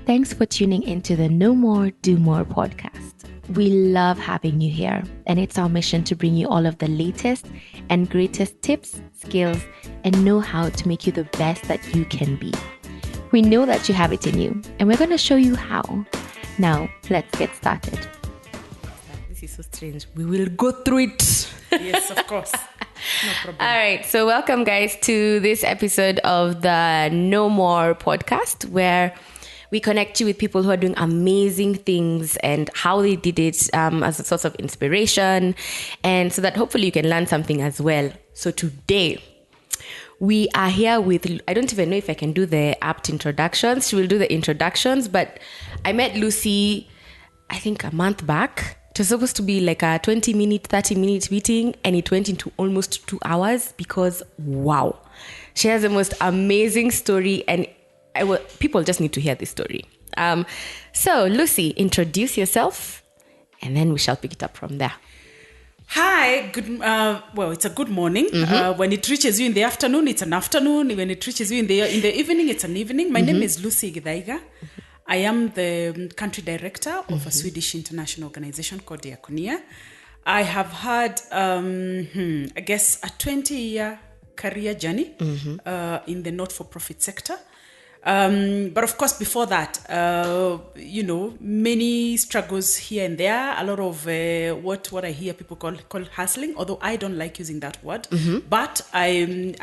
Thanks for tuning into the No More, Do More podcast. We love having you here, and it's our mission to bring you all of the latest and greatest tips, skills, and know-how to make you the best that you can be. We know that you have it in you, and we're going to show you how. Now, let's get started. This is so strange. We will go through it. Yes, of course. No problem. All right. So welcome, guys, to this episode of the No More podcast, where we connect you with people who are doing amazing things and how they did it as a source of inspiration, and so that hopefully you can learn something as well. So today, we are here with, I don't even know if I can do the apt introductions. She will do the introductions, but I met Lucy, I think a month back. It was supposed to be like a 20-minute, 30-minute meeting, and it went into almost 2 hours because, wow, she has the most amazing story, and people just need to hear this story. So, Lucy, introduce yourself, and then we shall pick it up from there. Hi, good. Well, it's a good morning. Mm-hmm. When it reaches you in the afternoon, it's an afternoon. When it reaches you in the evening, it's an evening. My name is Lucy Githaiga. I am the country director of a Swedish international organization called Diakonia. I have had, I guess, a 20-year career journey in the not-for-profit sector. But of course, before that, many struggles here and there, a lot of what I hear people call hustling, although I don't like using that word. Mm-hmm. But I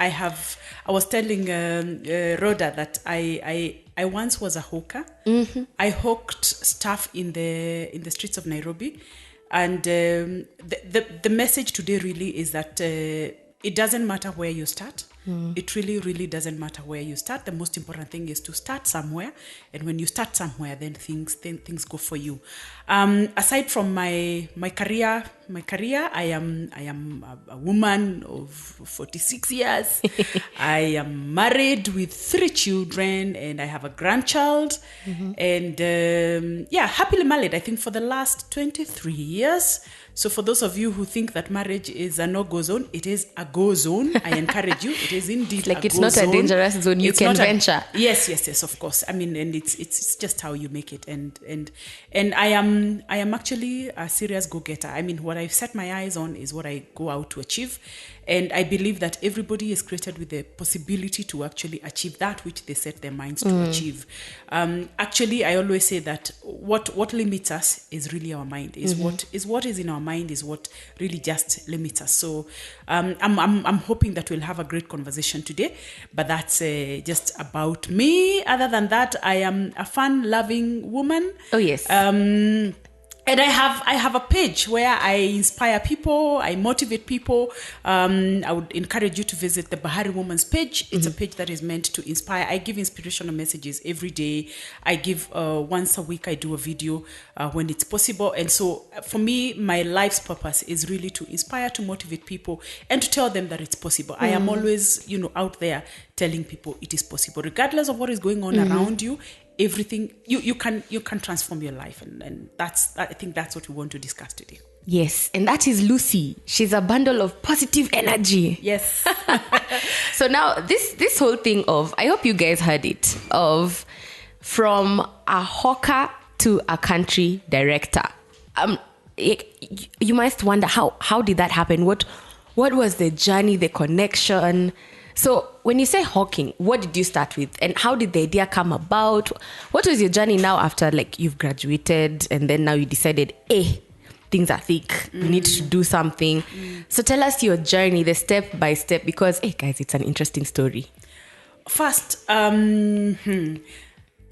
was telling Rhoda that I once was a hawker. Mm-hmm. I hawked stuff in the streets of Nairobi. And the message today really is that it doesn't matter where you start. It really, really doesn't matter where you start. The most important thing is to start somewhere, and when you start somewhere, then things go for you. Aside from my career, I am a woman of 46 years. I am married with 3 children, and I have a grandchild. And happily married. I think for the last 23 years. So for those of you who think that marriage is a no-go zone, it is a go zone. I encourage you. It is indeed like it's not zone. A dangerous zone. You can venture. Yes, of course. I mean, and it's just how you make it. And I am actually a serious go-getter. I mean, what I've set my eyes on is what I go out to achieve. And I believe that everybody is created with the possibility to actually achieve that which they set their minds to achieve. Actually, I always say that what limits us is really our mind. What is in our mind is what really just limits us. So I'm hoping that we'll have a great conversation today. But that's just about me. Other than that, I am a fun-loving woman. Oh yes. And I have a page where I inspire people, I motivate people. I would encourage you to visit the Bahari Woman's page. It's a page that is meant to inspire. I give inspirational messages every day. I give once a week, I do a video when it's possible. And so for me, my life's purpose is really to inspire, to motivate people, and to tell them that it's possible. I am always, out there telling people it is possible, regardless of what is going on around you. Everything you can transform your life, and I think that's what we want to discuss today. Yes, and that is Lucy. She's a bundle of positive energy. Yes. So now this whole thing of, I hope you guys heard it, of from a hawker to a country director. You must wonder how did that happen? What was the journey, the connection? So when you say hawking, what did you start with, and how did the idea come about? What was your journey now after you've graduated, and then now you decided, things are thick, we need to do something. So tell us your journey, the step by step, because guys, it's an interesting story. First,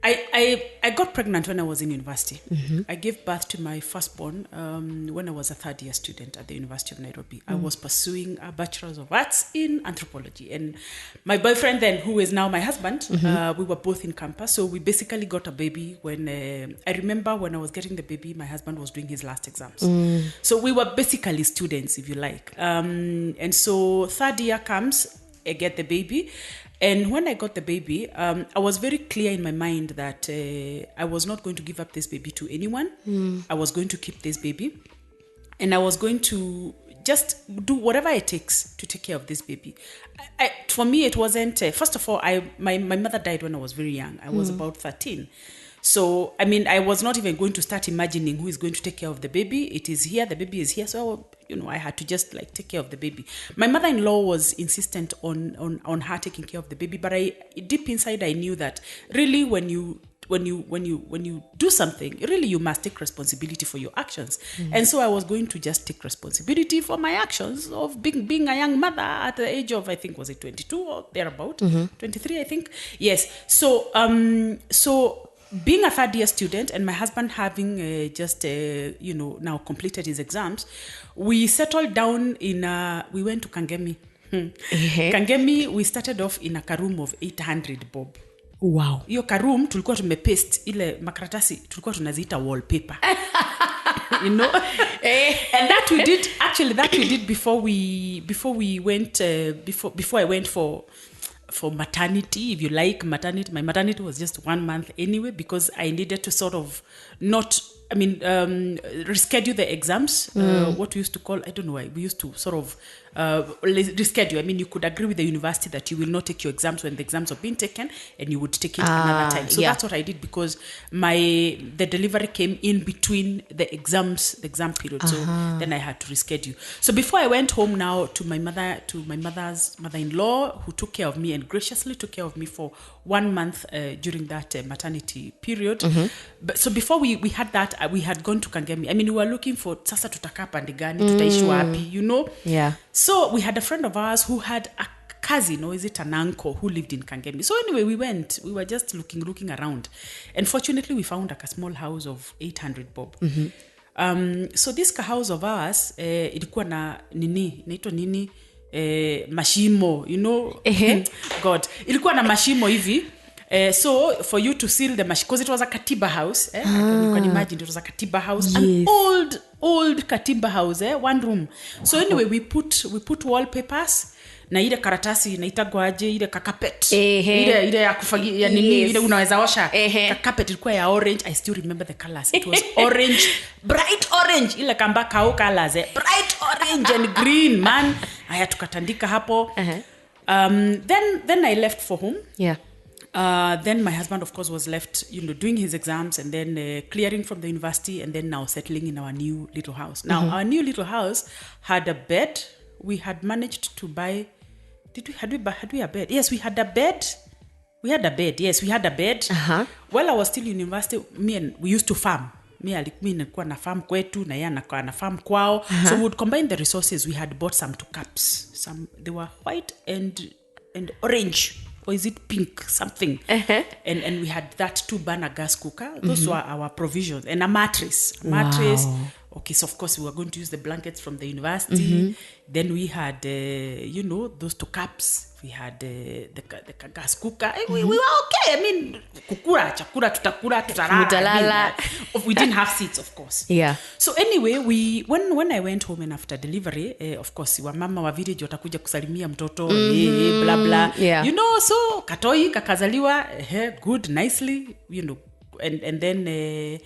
I got pregnant when I was in university. I gave birth to my firstborn when I was a third-year student at the University of Nairobi. I was pursuing a Bachelor's of Arts in Anthropology. And my boyfriend then, who is now my husband, we were both in campus. So we basically got a baby when... I remember when I was getting the baby, my husband was doing his last exams. So we were basically students, if you like. And so third year comes, I get the baby. And when I got the baby, I was very clear in my mind that I was not going to give up this baby to anyone. I was going to keep this baby. And I was going to just do whatever it takes to take care of this baby. For me, it wasn't... first of all, my mother died when I was very young. I was about 13. So, I mean, I was not even going to start imagining who is going to take care of the baby. It is here, the baby is here. So, I had to just like take care of the baby. My mother-in-law was insistent on her taking care of the baby, but deep inside I knew that really when you do something, really you must take responsibility for your actions. And so I was going to just take responsibility for my actions of being a young mother at the age of, I think, was it 22 or thereabout? 23, I think. Yes. So being a third year student and my husband having now completed his exams, we settled down we went to Kangemi. Kangemi, we started off in a room of 800 bob. Wow. Hiyo karoom tulikuwa tumepaste ile makaratasi tulikuwa tunaziita wallpaper. And that we did before we went before I went for maternity, if you like. My maternity was just 1 month anyway, because I needed to sort of reschedule the exams. What we used to call, I don't know why, we used to sort of reschedule. I mean, you could agree with the university that you will not take your exams when the exams are being taken, and you would take it another time. So that's what I did, because the delivery came in between the exam period. So then I had to reschedule. So before I went home now to my mother's mother-in-law, who took care of me and graciously took care of me for 1 month during that maternity period. But so before we had that, we had gone to Kangemi. I mean, we were looking for sasa tutakaa pande gani, tutaishi wapi, Yeah. So we had a friend of ours who had a cousin, or is it an uncle, who lived in Kangemi. So anyway, we went. We were just looking around. And fortunately, we found like a small house of 800 bob. So this house of ours, ilikuwa na nini, mashimo, God. Ilikuwa na mashimo hivi. So for you to seal the machine, because it was a Katiba house, you can imagine it was a Katiba house, yes. An old Katiba house, 1 room. So anyway, we put wallpapers na ile karatasi inaitagwa aje, ile kakapet, ile ya kufagia nini, ile unaweza osha. Kakapet ilikuwa ya orange. I still remember the colors. It was orange, bright orange, ile kamba kao colors, bright orange and green, man. Haya tukatandika hapo. Then I left for home. Yeah. Then my husband, of course, was left, doing his exams and then clearing from the university, and then now settling in our new little house. Now, our new little house had a bed. We had managed to buy. Had we a bed? Yes, we had a bed. We had a bed. While I was still in university, we used to farm. Nilikuwa na farm kwetu na yeye anakuwa na farm kwao. So we would combine the resources. We had bought some 2 cups. They were white and orange. Or is it pink? Something. And we had that 2-burner gas cooker. Those were our provisions. And a mattress. Wow. Okay, so of course we were going to use the blankets from the university. Then we had, those 2 cups. We had the gas cooker. We were okay. I mean, chakura, tutalala. We didn't have seats, of course. Yeah. So anyway, when I went home and after delivery, of course, wamama wa village watakuja kusalimia mtoto, blah blah. Yeah. So katoi kakazaliwa, good, nicely, and then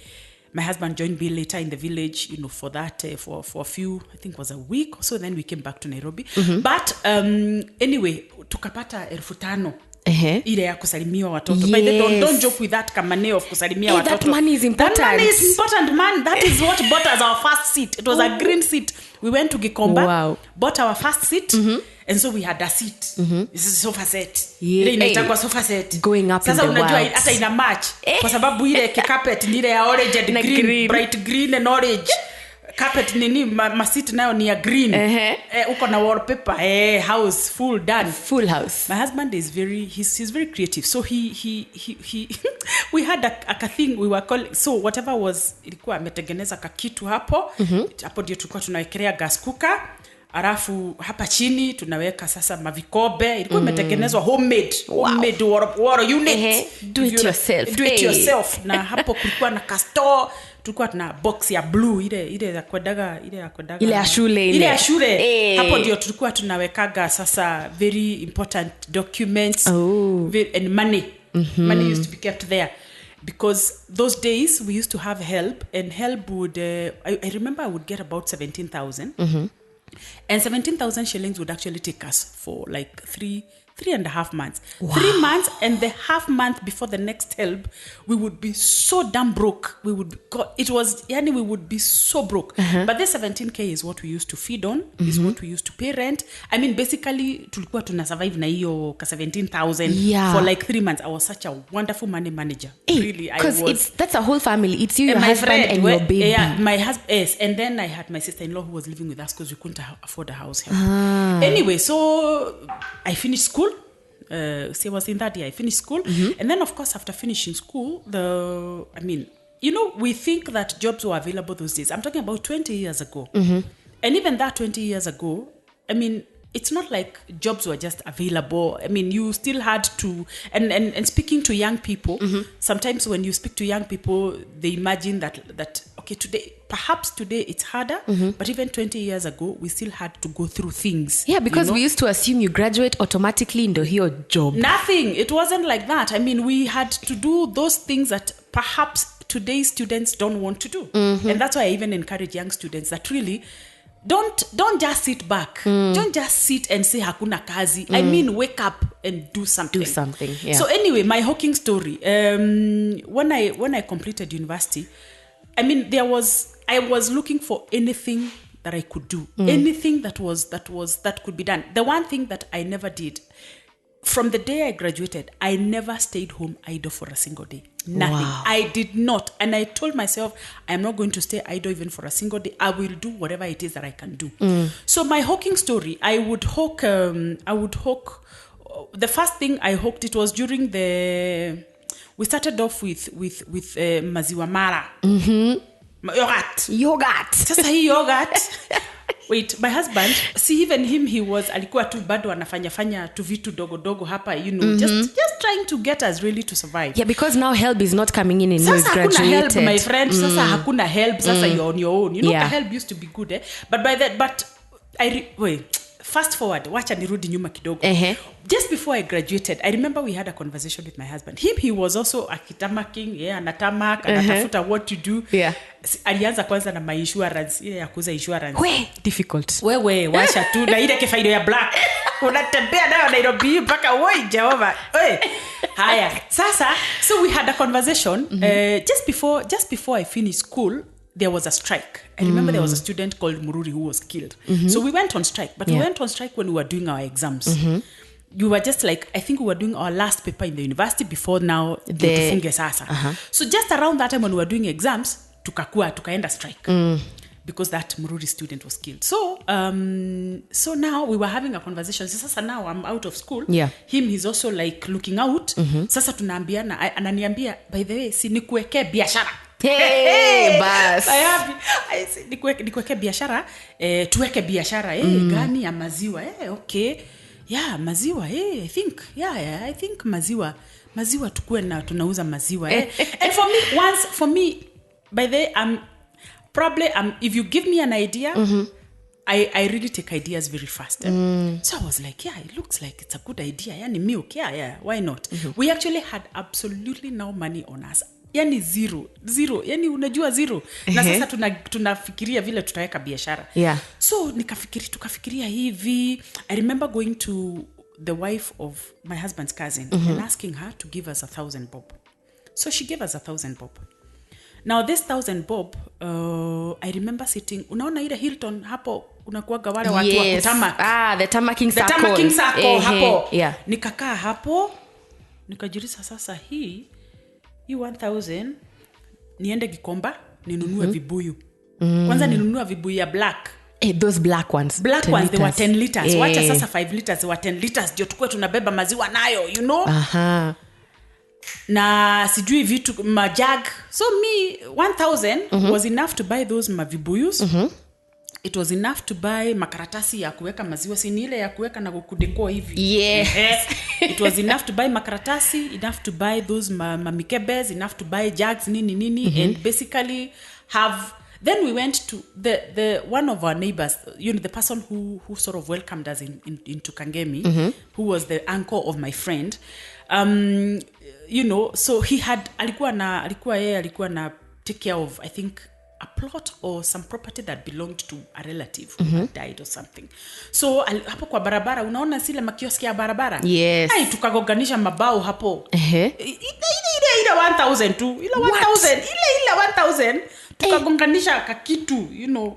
my husband joined me later in the village, for that, for a few, I think it was a week or so. Then we came back to Nairobi. But anyway, tukapata 5,000 ile ya kusalimia watoto. Yes. But they don't joke with that kamane of kusalimia watoto. That money is important. That money is important, man. That is what bought us our first seat. It was a green seat. We went to Gikomba, bought our first seat, and so we had a seat. This is a sofa set. Ile inaitwa sofa set. Going up sasa in the unajua world. hata ina match kwa sababu ile carpet ni ile ya orange and green, bright green and orange. Carpet nini masit nayo ni ya green. Uko na wallpaper, house full done. Full house. My husband is he's very creative. So he we had a thing we were calling, so whatever was ilikuwa ametengeneza kakitu hapo. Hapo ndio tulikuwa tunawekelea gas cooker. Alafu hapa chini tunaweka sasa mavikobe. Ilikuwa imetengenezwa homemade water unit. Do it yourself. Na hapo kulikuwa na castor. Tulikuwa tuna box ya blue ile ya kwedaga ile ya shule hapo ndio tulikuwa tunawekaga sasa very important documents and money. Money used to be kept there because those days we used to have help, and help would I remember I would get about 17,000 and 17,000 shillings would actually take us for like 3.5 months. Wow. 3 months, and the half month before the next help, we would be so damn broke. We would be so broke. But the 17K is what we used to feed on, is what we used to pay rent. I mean, basically, tulikuwa tuna survive na hiyo ka 17,000 for like 3 months. I was such a wonderful money manager. Really, I was. Because that's a whole family. It's you, your husband, and your baby. Yeah, my husband. Yes, and then I had my sister-in-law who was living with us because we couldn't afford a house help. Anyway, so I finished school. I was in that year. I finished school. And then, of course, after finishing school, we think that jobs were available those days. I'm talking about 20 years ago. And even that 20 years ago, I mean, it's not like jobs were just available. I mean, you still had to, and speaking to young people, sometimes when you speak to young people, they imagine that okay, perhaps today it's harder, but even 20 years ago, we still had to go through things. Yeah, because we used to assume you graduate automatically into your job. Nothing. It wasn't like that. I mean, we had to do those things that perhaps today's students don't want to do. And that's why I even encourage young students that really don't just sit back. Don't just sit and say hakuna kazi. I mean, wake up and do something. Yeah. So anyway, my hawking story. When I completed university, I mean, I was looking for anything that I could do, anything that could be done. The one thing that I never did, from the day I graduated, I never stayed home idle for a single day. Nothing. Wow. I did not. And I told myself, I'm not going to stay idle even for a single day. I will do whatever it is that I can do. So my hawking story, I would hawk, the first thing I hawked, it was during we started off with maziwa mara. Yogurt. Sasa hii yogurt. Wait, my husband, see, even him, alikuwa tu bado anafanya tu vitu dogo hapa, just trying to get us really to survive. Yeah, because now help is not coming in sasa you've graduated. Hakuna help, my friend. Sasa hakuna help. Sasa you're on your own. Help used to be good, eh? But fast forward, wacha nirudi nyuma kidogo. Just before I graduated, I remember we had a conversation with my husband. He was also akitamaking, anatafuta what to do. Yeah. Alianza kwanza na my insurance, ile ya kuuza insurance. Difficult. Wewe wacha tu na ile kefaido ya black. Unatembea nayo Nairobi mpaka woi Jehova. Haya. Sasa, so we had a conversation just before I finished school. There was a strike. I remember there was a student called Mururi who was killed. So we went on strike. But we went on strike when we were doing our exams. You were just like, I think we were doing our last paper in the university before now. Tufunge sasa. So just around that time when we were doing exams, tukaenda strike. Because that Mururi student was killed. So now we were having a conversation. Sasa now I'm out of school. Yeah. He's also like looking out. Sasa tunaambiana, ananiambia, by the way, si nikuweke biashara. Hey, bas. Nikuweke biashara, tuweke biashara, gani ya maziwa, okay. Yeah, maziwa, I think maziwa tukue na tunauza maziwa, And for me, by the way, if you give me an idea, I really take ideas very fast. So I was like, yeah, it looks like it's a good idea. Yani milk, yeah, why not? We actually had absolutely no money on us. Yani zero, yani unajua zero. Na sasa tunafikiria vile tutaweka biashara. Yeah. So tukafikiria hivi. I remember going to the wife of my husband's cousin and asking her to give us 1,000 bob. So she gave us 1,000 bob. Now this 1,000 bob, I remember sitting, unaona ile Hilton hapo unakuaga wale watu wa kutamak. The tamaking circle. The tamaking circle hapo. Yeah. Nikakaa hapo, nikajiuliza sasa hii 1,000 niende Gikomba ninunue vibuyu. Kwanza ninunue vibuyu ya black. Those black ones. Black ones, they were 10 liters. Wacha sasa 5 liters, they were 10 liters. Ndio tukue tunabeba maziwa nayo, Na sijui vitu majag. So me 1,000 was enough to buy those mavibuyus. It was enough to buy makaratasi ya kuweka maziwa, si ile ya kuweka na kudeko hivi. Yes. It was enough to buy makaratasi, enough to buy those mamikebes, enough to buy jugs nini and basically have. Then we went to the one of our neighbors, the person who sort of welcomed us into Kangemi, who was the uncle of my friend. So he had alikuwa na take care of, I think, a plot or some property that belonged to a relative who had died or something. So hapo kwa barabara unaona zile makioski ya barabara. Yes. Ai tukagonganisha mabao hapo. Ile 1000 tu. Ile 1000 tukagonganisha kakitu,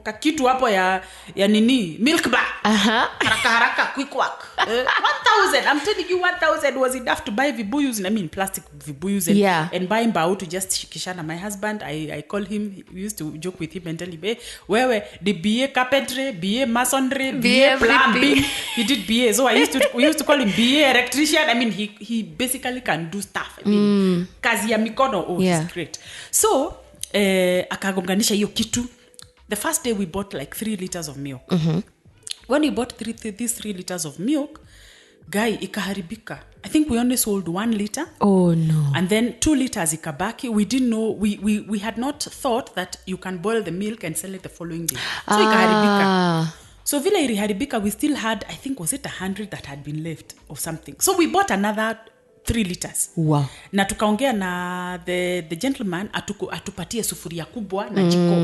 kakitu hapo ya nini? Milk bar. Haraka quick work. 1000. I'm telling you 1000 was enough to buy vibuyus, I mean plastic vibuyus and buy mbao to just shikishana. My husband, I call him, we used to joke with him and tell him, hey, wewe the BA carpentry, BA masonry, BA plumbing. He did BA. So we used to call him BA electrician. I mean he basically can do stuff. I mean kazi ya mikono, he's great. So akagonganisha hiyo kitu. The first day we bought like 3 liters of milk. When we bought these 3 liters of milk, guy, ikaharibika. I think we only sold 1 liter. Oh no. And then 2 liters ikabaki. We didn't know, we had not thought that you can boil the milk and sell it the following day. So ikaharibika. So vile iliharibika, we still had, I think, was it 100 that had been left or something. So we bought another 3 liters. Wow. Na tukaongea na the gentleman atupatie sufuria kubwa na jiko.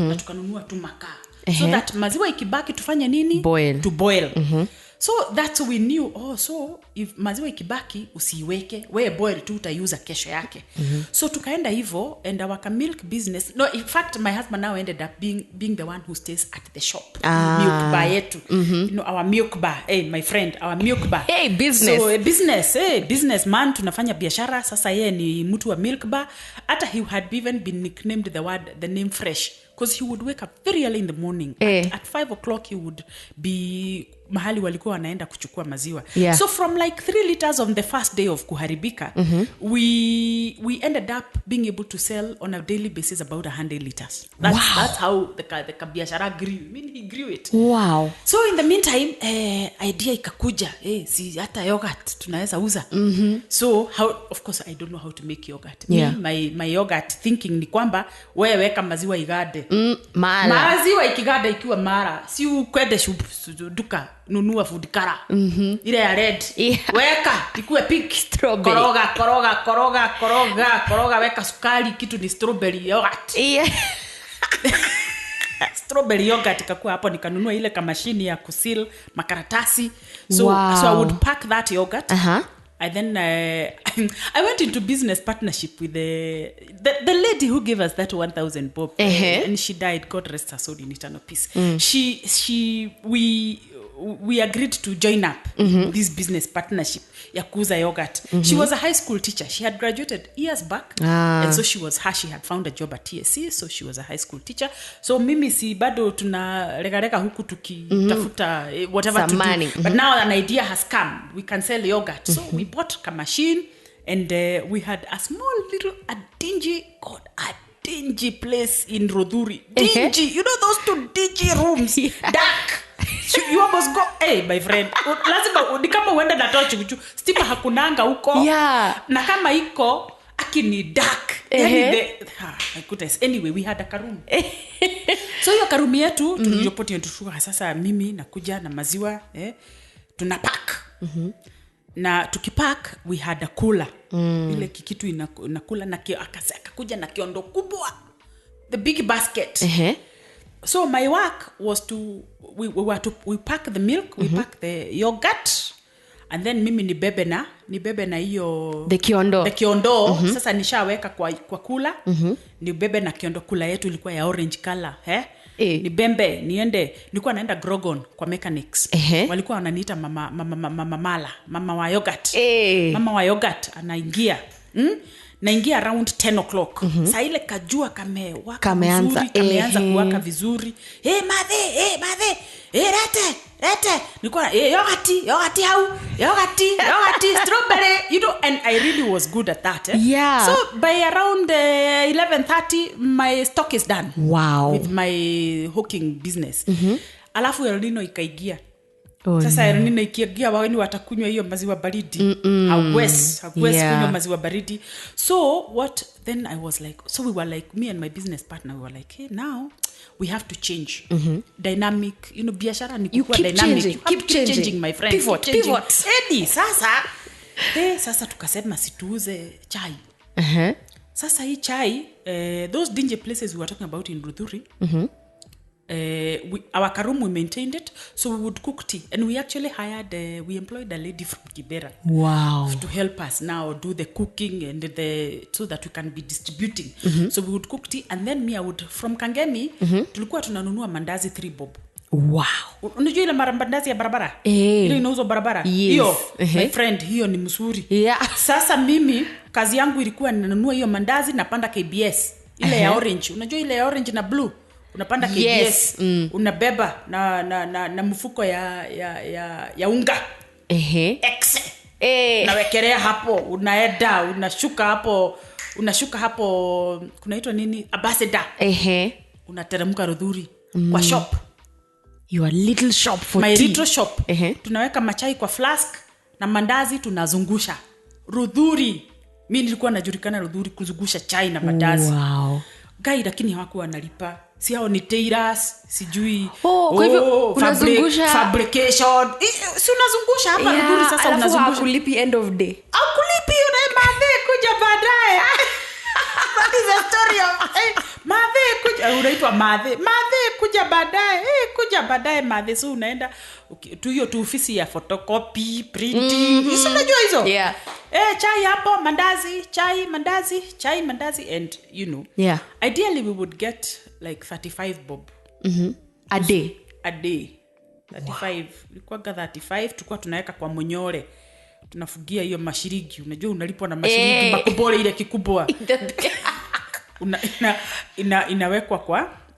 Na tukanunua tu makaa. So that maziwa ikibaki tufanye nini? To boil. So that's we knew, so if maziwa ikibaki usiweke, we boil tu utaiuza kesho yake. So tukaenda hivyo, and our milk business, no, in fact my husband now ended up being the one who stays at the shop. Milk bar yetu. Our milk bar, my friend, our milk bar. Hey, business. So businessman, tunafanya biashara. Sasa yeye ni mtu wa milk bar. Hata he had even been nicknamed the name Fresh, because he would wake up very early in the morning. At 5 o'clock he would be mahali walikuwa wanaenda kuchukua maziwa. So from like 3 liters on the first day of kuharibika, we ended up being able to sell on a daily basis about 100 liters. That's how the biashara grew. I mean, he grew it. Wow. So in the meantime, idea ikakuja, si hata yogurt tunaweza uza. So of course I don't know how to make yogurt. My yogurt thinking ni kwamba wewe weka maziwa igade. Maziwa ikigada ikiwa mara, si ukwende duka nunua food kara. Ile ya red. Weka ikuwe pink. Strawberry. Koroga weka sukari, kitu ni strawberry yogurt. Strawberry yogurt ikakuwa hapo. Nikanunua ile kama mashini ya kusil makaratasi. So I would pack that yogurt. And then I went into business partnership with the lady who gave us that 1,000 bob. And she died. God rest her soul in eternal peace. We agreed to join up in this business partnership ya kuuza yogurt. She was a high school teacher. She had graduated years back. And so she had found a job at TSC. So she was a high school teacher. So mimi si bado tunareka huku tukitafuta whatever some to money. Do. But now an idea has come. We can sell yogurt. So we bought a machine, and we had a small little, a dingy place in Rodhuri. Dingy. You know those 2 dingy rooms. Dark. You almost go, my friend, lazima ni kama uende na torch kuchu. Stima hakunanga huko. Na kama iko akini dark. My goodness. Anyway, we had a karum. So hiyo karum yetu tuliyopoti ntushuka. Sasa mimi nakuja na maziwa, tunapack. Na tukipack, we had a cooler. Ile kikitu inakula na akakuja na kiondo kubwa. The big basket. So my work was we pack the milk, we pack the yogurt, and then mimi nibebe na hiyo the kiondo. Sasa nishaweka kwa kula. Nibebe na kiondo. Kula yetu ilikuwa ya orange color, nibembe niende, nilikuwa naenda Grogon kwa mechanics. Walikuwa wananiita mama wa yogurt. Mama wa yogurt anaingia. Naingia around 10 o'clock. Saa ile kajua kameanza kuwaka vizuri. Madhe, rete. Nilikuwa yogurt strawberry, and I really was good at that. So by around 11:30 my stock is done. Wow. With my hooking business. Alafu Elnino ikaigia. Sasa Elnino ikiingia wageni watakunywa hiyo maziwa baridi. Hawezi kunywa maziwa baridi. So what then I was like, so we were like, me and my business partner, we were like, hey, now we have to change. Dynamic, biashara ni kuwa dynamic. Keep changing my friend. Pivot. Sasa tukasema situuze chai. Sasa hii chai, those dingy places we were talking about in Rudhuri, our karum, we maintained it, so we would cook tea, and we actually hired, we employed a lady from Kibera. Wow. To help us now do the cooking and so that we can be distributing. So we would cook tea, and then me I would, from Kangemi, tulikuwa tunanunua mandazi 3 bob. Wow. Unajua ile mandazi ya barabara? Ile inauzwa barabara. Hiyo, my friend, hiyo ni mzuri. Yeah. Sasa mimi kazi yangu ilikuwa ninanunua hiyo mandazi na panda KBS. Ile ya orange. Unajua ile ya orange na blue? Unapanda KBS. Yes. Unabeba na mfuko ya unga. Exe. Nawekelea hapo, unaenda, unashuka hapo kunaitwa nini? Ambassador. Unateremka Rudhuri kwa shop. Your little shop for my tea. little shop. Tunaweka machai kwa flask na mandazi tunazungusha. Rudhuri. Mimi nilikuwa najulikana Rudhuri kuzungusha chai na mandazi. Wow. Gai lakini hawakuwa wanalipa. Si hao ni tailors, sijui. Kwa hivyo unazungusha fabrication. Si unazungusha hapa Rudhuri sasa unazungusha. Kulipi end of day. Kulipi madhe kuja baadaye. That is a story of madhe kuja unaitwa madhe kuja baadaye madhe, so unaenda tu hiyo tu ofisi ya photocopy printing. Hizo unajua hizo. Yeah. Chai hapo, mandazi and you know. Yeah. Ideally we would get like 35 bob. A day. 35. Ilikuwa 35 tulikuwa tunaweka kwa monyore. Tunafugia hiyo mashirigi. Unajua unalipwa na mashirigi makubwa ile kikubwa.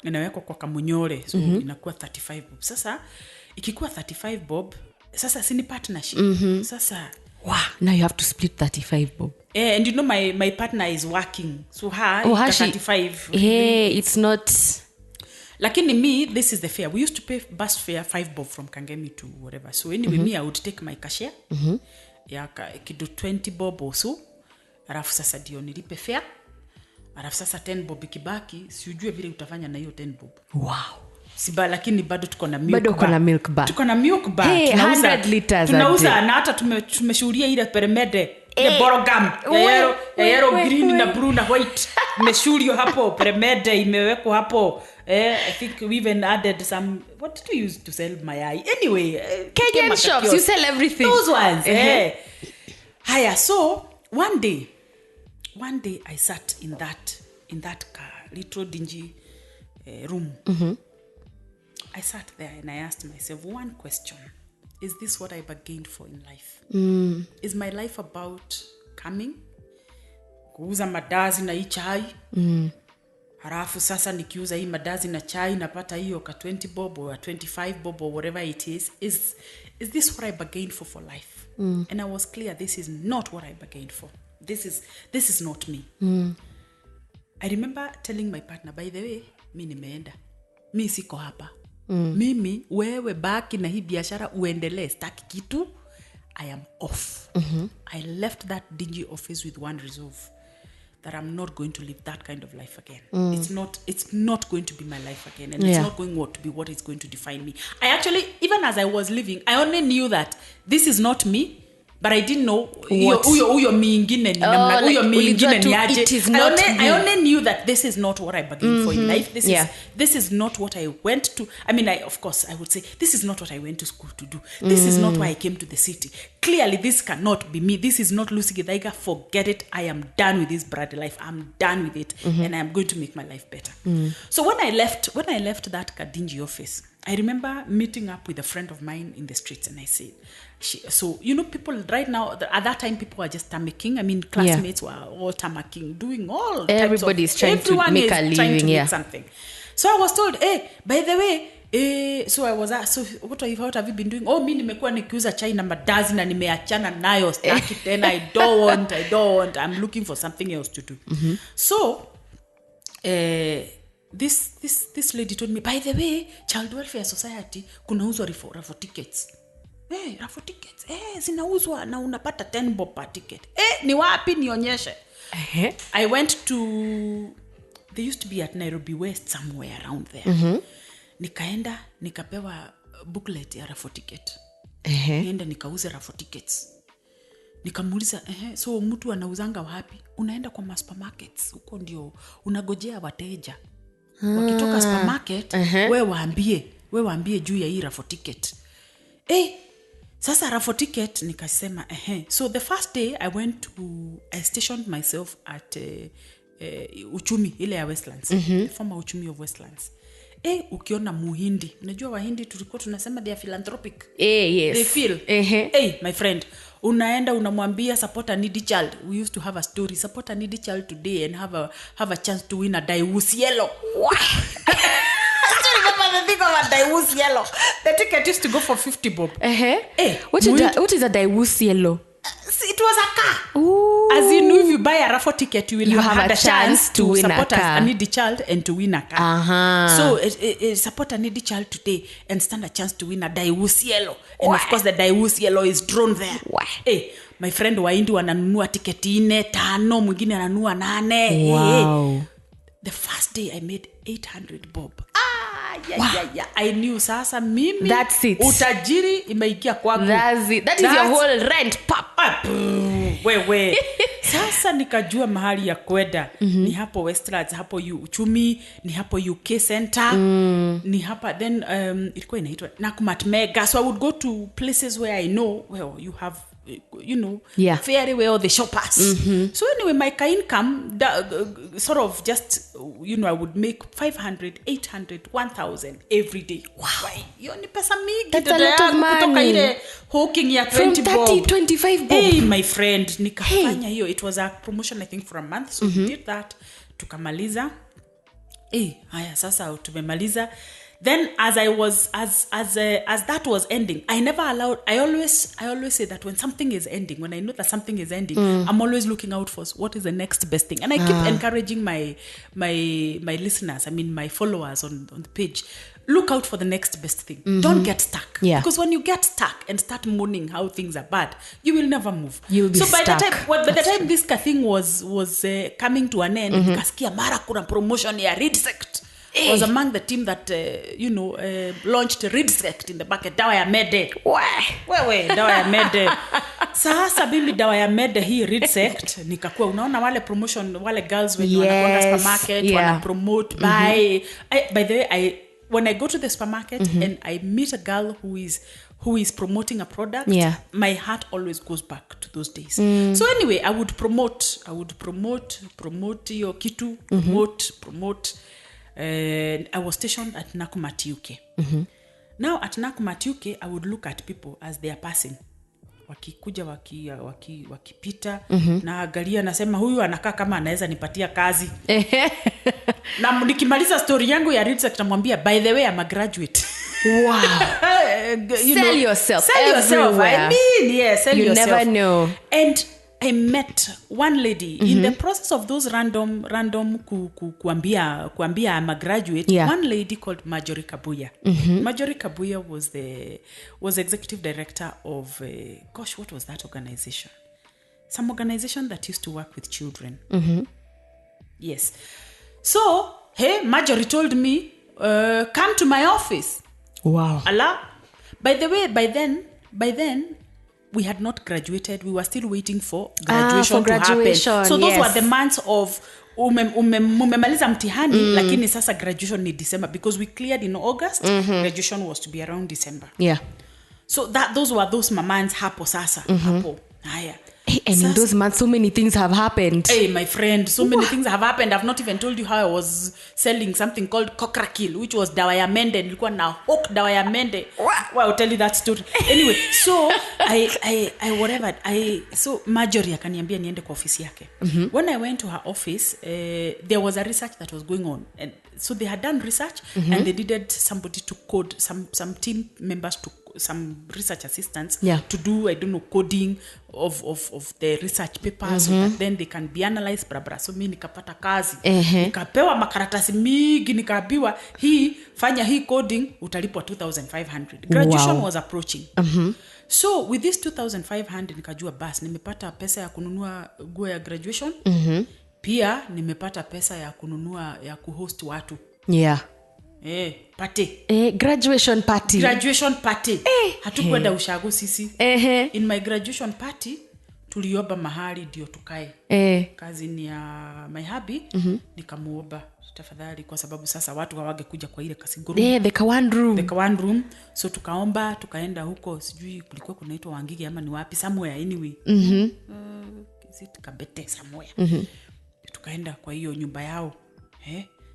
Inawekwa kwa kamunyore, so inakuwa 35 bob. Sasa ikikuwa 35 bob, sasa si ni partnership. Sasa wow, now you have to split 35 bob. And you know my partner is working, so her 35. It's not. Lakini me, this is the fare. We used to pay bus fare 5 bob from Kangemi to whatever. So anyway, me I would take my cashier. Kido 20 bob or so. Alafu sasa ndio nilipe fare. Alafu sasa 10 bob ikibaki, siujue vile utafanya na hiyo 10 bob. Wow. Siba, lakini bado tuko na milk bar. Tuko na milk bar. Hey, 100 liters. Tunauza na hata tumeshuhudia ile peremede. Ile borogam. Yellow, green na blue na white. Imeshuhudio hapo. Peremede imewekwa hapo. I think we even added some. What did we use to sell mayai? Anyway. Kenyan shops. You sell everything. Those ones. Haya, so one day I sat in that little dingy room. I sat there and I asked myself one question. Is this what I bargained for in life? Is my life about coming? Kuuza madazi na hii chai? Halafu sasa nikiuza hii madazi na chai napata hiyo ka 20 bob or 25 bob or whatever it is. Is this what I bargained for life? And I was clear, this is not what I bargained for. This is not me. I remember telling my partner, by the way, mimi nimeenda. Mimi siko hapa. Mimi wewe baki na hii biashara uendelee, sitaki kitu. I am off. I left that dingy office with one resolve, that I'm not going to live that kind of life again. It's not going to be my life again, and it's not going to be what is going to define me. I actually, even as I was living, I only knew that this is not me, but I didn't know uyo miingine ni namna uyo miingine ni aje. I only knew that this is not what I bargained for in life. This is not what I went to. I mean, of course I would say this is not what I went to school to do. This is not why I came to the city. Clearly this cannot be me. This is not Lucy Githaiga. Forget it. I am done with this brat life. I'm done with it, and I am going to make my life better. So when I left that dingy office, I remember meeting up with a friend of mine in the streets, and I said, so you know, people right now, at that time people were just tammacking. I mean, classmates were all tammacking, doing all everybody's types of, trying to make a living, trying to make something. So I was told, hey, by the way, so I was asked, so what have you been doing? Oh, mimi nimekuwa nikiuza chai na madazi na nimeachana nayo, staki tena. I don't want. I'm looking for something else to do. So this lady told me, by the way, Child Welfare Society kunauzwa raffle tickets. Raffle tickets. Zinauzwa na unapata 10 bob per ticket. Ni wapi nionyeshe? I went to, they used to be at Nairobi West somewhere around there. Nikaenda nikapewa booklet ya raffle ticket. Nienda nikauze raffle tickets. Nikamuuliza so mtu anauzanga wapi? Unaenda kwa supermarkets, huko ndio unagojea wateja. Wakitoka supermarket, wewe waambie juu ya hii raffle ticket. Sasa raffle ticket nikasema So the first day I stationed myself at Uchumi ile ya Westlands, the former Uchumi of Westlands. Ukiona Muhindi, unajua Wahindi tulikuwa tunasema they are philanthropic. Yes. They feel. My friend, unaenda unamwambia support a needy child. We used to have a story, support a needy child today and have a chance to win a Diakonia yellow. The thing of a Diakonia yellow. The ticket used to go for 50 bob. What is a Diakonia yellow? It was a car. Ooh. As in, if you buy a raffle ticket, you will have a chance to win support a car. a needy child and to win a car. So support a needy child today and stand a chance to win a Diakonia yellow. And of course the Diakonia yellow is drawn there. My friend Waindi wananunua tiketi 4, 5, mwingine ananunua 8. Wow. The first day I made 800 bob. I knew sasa mimi that's it. Utajiri imeingia kwangu. That is your whole rent pop. Wewe. Sasa nikajua mahali ya kwenda. Ni hapo Westlands, hapo Uchumi, ni hapo UK Center, ni hapa then ilikuwa inaitwa Nakumatt Mega. So I would go to places where I know where you have very well the shoppers. So anyway, my income sort of just I would make 500, 800, 1,000 every day. Wow. Hiyo ni pesa mingi. That's a lot of money. Kutoka ile hawking ya 20 from 30, 25 bob. Hey, my friend, nikafanya hiyo. It was a promotion I think for a month. So we did that. Tukamaliza. Haya sasa tumemaliza. Then as that was ending, I always say that when something is ending, when I know that something is ending, I'm always looking out for what is the next best thing. And I keep encouraging my listeners, I mean my followers on the page, look out for the next best thing. Don't get stuck. Because when you get stuck and start mourning how things are bad, you will never move. You'll be by stuck. By the time this thing was coming to an end, nikasikia mara kuna promotion ya Redsect. I was among the team that launched Redsect in the market. Dawa ya Mede. Wewe dawa ya Mede. Sasa mimi dawa ya Mede hii Redsect nikakuwa unaona wale promotion wale girls when wanakwenda supermarket wana promote by the way when I go to the supermarket and I meet a girl who is promoting a product, my heart always goes back to those days. So anyway, I would promote your kitu, promote. I was stationed at Nakumatt UK. Now at Nakumatt UK, I would look at people as they are passing. Wakikuja wakipita na angalia nasema huyu anakaa kama anaweza nipatia kazi. Na nikimaliza story yangu ya Redsect namwambia by the way I'm a graduate. Wow. Sell yourself everywhere. I mean, sell yourself. You never know. And I met one lady in the process of those random kuambia I'm a graduate. One lady called Marjorie Kabuya. Marjorie Kabuya was executive director of what was that organization? Some organization that used to work with children. Yes. So Marjorie told me, come to my office. Wow. Allah. By the way, by then we had not graduated. We were still waiting for graduation to happen. So those were the months of umemaliza mtihani lakini sasa graduation ni December because we cleared in August. Graduation was to be around December. So those were those months hapo sasa. Hapo. Haya. And in those months, so many things have happened. Hey, my friend, so many things have happened. I've not even told you how I was selling something called Kokrakil, which was dawa ya mende. Nilikuwa na hook dawa ya mende. Well, I'll tell you that story. Anyway, so so Marjorie akaniambia niende kwa ofisi yake. When I went to her office, there was a research that was going on. And so they had done research and they needed somebody to code, some team members to some research assistants to do, I don't know, coding of the research papers so that then they can be analyzed, blah, blah. So mi nikapata kazi. Nikapewa makaratasi mingi, nikaambiwa fanya hii coding, utalipwa 2,500. Graduation was approaching. So with this 2,500, nikajua bas, nimepata pesa ya kununua nguo ya graduation. Pia nimepata pesa ya kununua ya kuhost watu. Party. Graduation party. Hatukwenda ushago sisi. In my graduation party, tuliomba mahali ndio tukae. Kazi ni ya my hubby, nikamuomba tafadhali kwa sababu sasa watu hawangekuja kwa ile kasiguru. The one room. So tukaomba, tukaenda huko, sijui kulikuwa kunaitwa Wangigi ama ni wapi, somewhere anyway. Is it Kabete somewhere. Tukaenda kwa hiyo nyumba yao.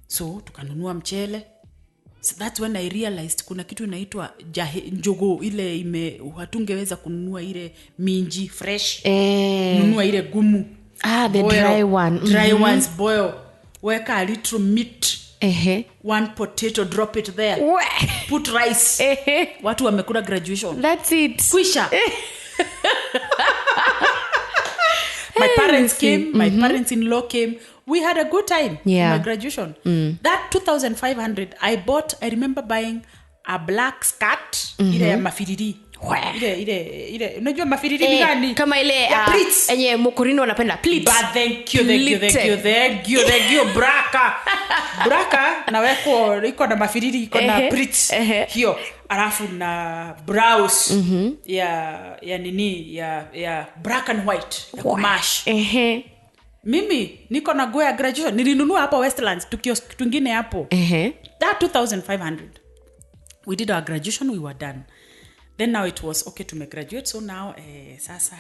So tukanunua mchele. So that's when I realized kuna kitu inaitwa njogo, ile hatungeweza kununua ile minji fresh. Nunua ile gumu. The dry one. Dry ones boil. Weka a little meat. One potato, drop it there. Put rice. Watu wamekula graduation. That's it. Kwisha. My parents came, my parents-in-law came. We had a good time in my graduation. That 2,500, I remember buying a black skirt, ile ya mafiriri. Ile unajua mafiriri ni gani? Kama ile enye mokorino wanapenda pleats. But thank you braka na weko iko na mafiriri, iko na pleats hiyo, alafu na blouse ya nini ya black and white ya kumash. Mimi niko na goya graduation nilinunua hapa Westlands tukio twingine hapo. That 2,500, we did our graduation, we were done. Then now it was okay to graduate, so now sasa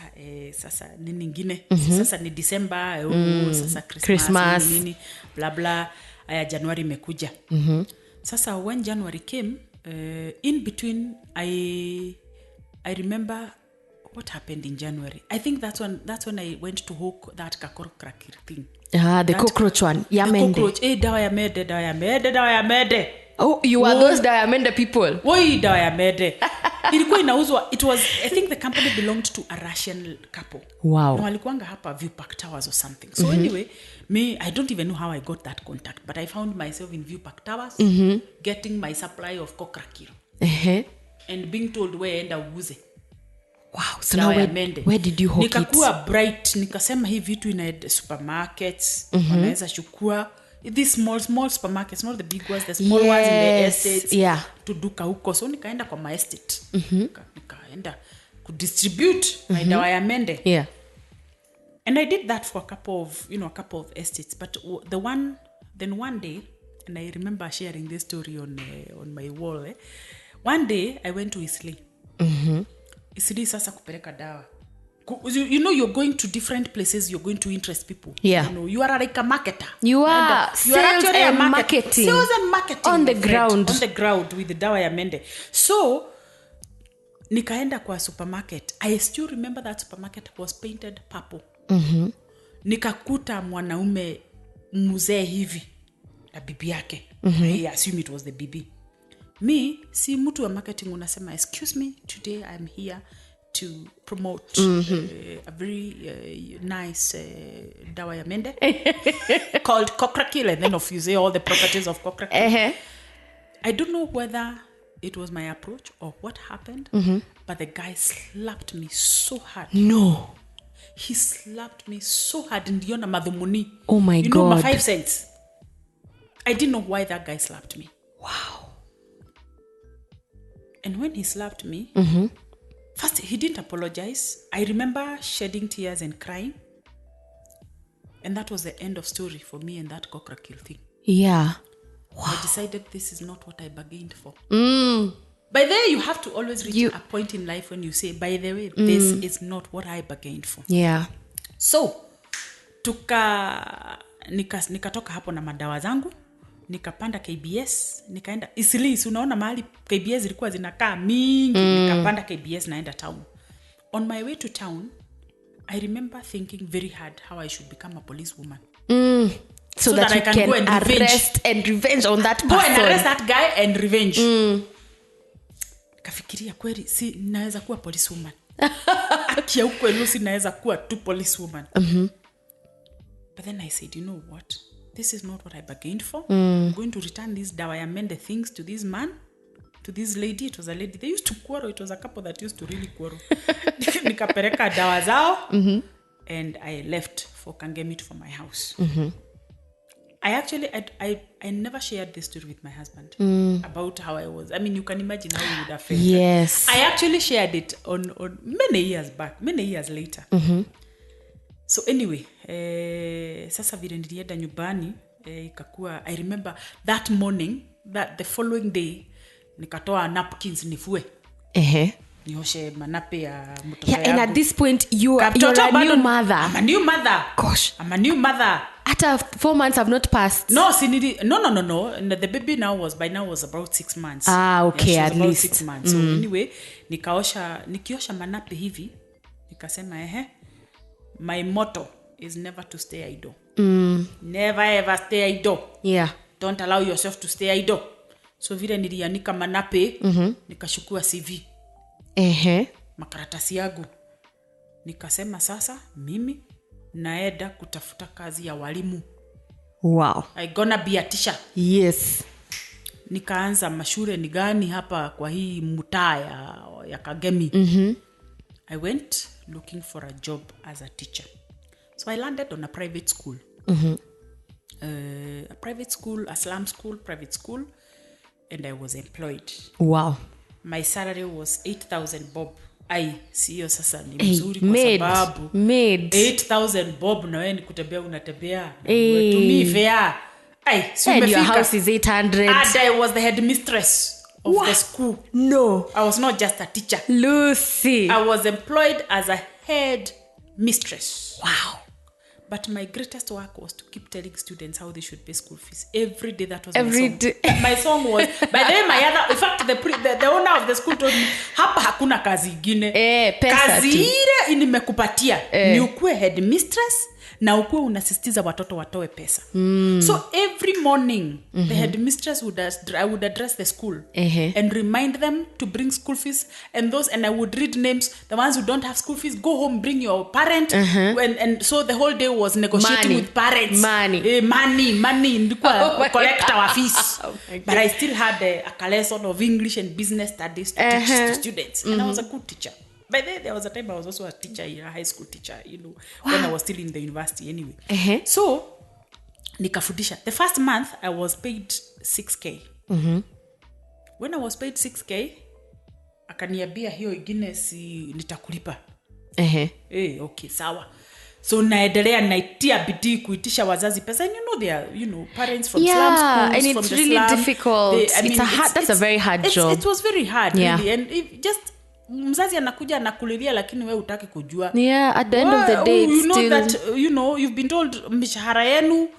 nini nyingine, sasa ni December, sasa Christmas nini bla bla, January imekuja. Sasa when January came, in between I remember what happened in January. I think that's when I went to hook that kakorokrakir thing. The cockroach one. Yamende. Cockroach. Dawa ya mede. Oh, you are those Diamond people. Woi, dawa ya mede. Ilikuwa inauzwa. It was, I think the company belonged to a Russian couple. Wow. Na walikuanga hapa View Park Towers or something. So anyway, I don't even know how I got that contact, but I found myself in View Park Towers getting my supply of kokrakir. And being told where enda uguze. Wow. So now where did you hook Nikakuwa bright. Nikasema hii vitu ina supermarkets. Wanaweza chukua. These small supermarkets, not the big ones, the small ones in the estates. Yeah. Tuduka huko. So nikaenda kwa my estate. Nikaenda kudistribute my dawa ya mende. Yeah. And I did that for a couple of estates. But one day, and I remember sharing this story on my wall. One day I went to Isli. Isli sasa kupeleka dawa. You're going to different places, you're going to interest people. Yeah. You are like a marketer. You are actually and marketing. Sales and marketing. On the ground. On the ground with the dawa ya mende. So, nikaenda kwa supermarket. I still remember that supermarket was painted purple. Nikakuta mwanaume mzee hivi na bibi yake. I assume it was the bibi. Me, si mtu wa marketing unasema, excuse me, today I'm here to promote a very nice dawa ya mende called Kokrakil, and then you say all the properties of Kokrakil. I don't know whether it was my approach or what happened, but the guy slapped me so hard. No. He slapped me so hard ndiona madhumuni. Oh my God. You know, my 5 cents. I didn't know why that guy slapped me. Wow. And when he slapped me, first, he didn't apologize. I remember shedding tears and crying. And that was the end of story for me and that Kokrakil thing. Yeah. Wow. I decided this is not what I bargained for. By the way, you have to always reach a point in life when you say, by the way, this is not what I bargained for. Yeah. So, nikatoka hapo na madawa zangu. Nikapanda KBS, nikaenda Isli, unaona mahali KBS zilikuwa zinakaa mingi. Nikapanda KBS naenda town. On my way to town, I remember thinking very hard how I should become a policewoman. So that you can go and arrest and revenge on that person. Go and arrest that guy and revenge. Nikafikiria kweli si naweza kuwa policewoman. Akia ukweli si naweza kuwa tu policewoman. But then I said, you know what? This is not what I bargained for. I'm going to return these dawa ya mende things to this man, to this lady. It was a lady. They used to quarrel. It was a couple that used to really quarrel. Nikapereka dawa zao. And I left for Kangemit for my house. I never shared this story with my husband about how I was. I mean, you can imagine how he would have felt. Yes. I actually shared it on many years back, many years later. So anyway, sasa vile nilienda nyumbani, ikakuwa, I remember that morning, that the following day, nikatoa napkins nifue. Nioshe manape ya mtoto yangu. And at this point, you're a new mother. I'm a new mother. Gosh. I'm a new mother. After 4 months have not passed. No. The baby by now was about 6 months. Okay, yeah, at least 6 months. So anyway, nikiosha manape hivi, nikasema my motto is never to stay idle. Never ever stay idle. Yeah. Don't allow yourself to stay idle. So vile nilianika manape, nikashukua CV. Makaratasi yangu. Nikasema sasa mimi naenda kutafuta kazi ya walimu. Wow. I gonna be a teacher. Yes. Nikaanza mashule ni gani hapa kwa hii mtaa ya Kagemi. I went looking for a job as a teacher. So I landed on a private school. A private school, a slum school, private school, and I was employed. Wow. My salary was 8,000 bob. Sio sasa ni mzuri kwa sababu 8,000 bob na wewe ni kutembea unatembea. Tumii fare. And your house is 800. And I was the headmistress of the school. No. I was not just a teacher. Lucy. I was employed as a head mistress. Wow. But my greatest work was to keep telling students how they should pay school fees. Every day that was Every my song. day. My song was, by the way, in fact, the owner of the school told me, hapa hakuna kazi ingine. Pesa kazi tu. ile nimekupatia. Ni ukue headmistress na ukue unasisitiza watoto watoe pesa. So every morning, the headmistress I would address the school and remind them to bring school fees, and I would read names. The ones who don't have school fees, go home, bring your parent. And so the whole day was negotiating with parents. Money. Ndikuwa collect our fees. But I still had a lesson of English and business studies to teach to students. And I was a good teacher. By then, there was a time I was also a teacher, a high school teacher, when I was still in the university anyway. So, nikafundisha. The first month, I was paid 6K. When I was paid 6K, akaniambia hiyo ingine si nitakulipa. Okay, sawa. So naendelea naitia bidii kuitisha wazazi pesa, and they are parents from slum schools, and from it's the really slum. difficult. That's a very hard job. It was very hard, yeah. really. And just mzazi anakuja anakulilia lakini wewe hutaki kujua. Yeah, at the end of the day, you know that you've been told mishahara yenu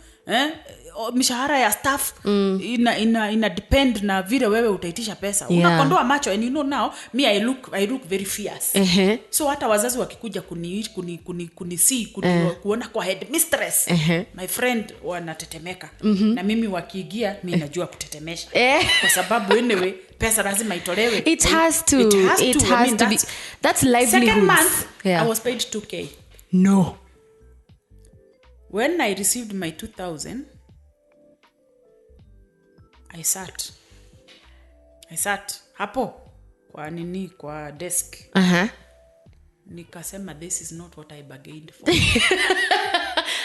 mishahara ya staff ina depend na vile wewe utaitisha pesa. Unakondoa macho, and now me I look very fierce. So hata wazazi wakikuja kuona kwa headmistress, my friend wanatetemeka. Na mimi wakiingia mimi najua kutetemesha. Kwa sababu anyway pesa lazima itolewe. It has to be. That's livelihood. Second month I was paid 2K. No. When I received my 2,000, I sat hapo kwa desk. Nikasema, this is not what I bargained for.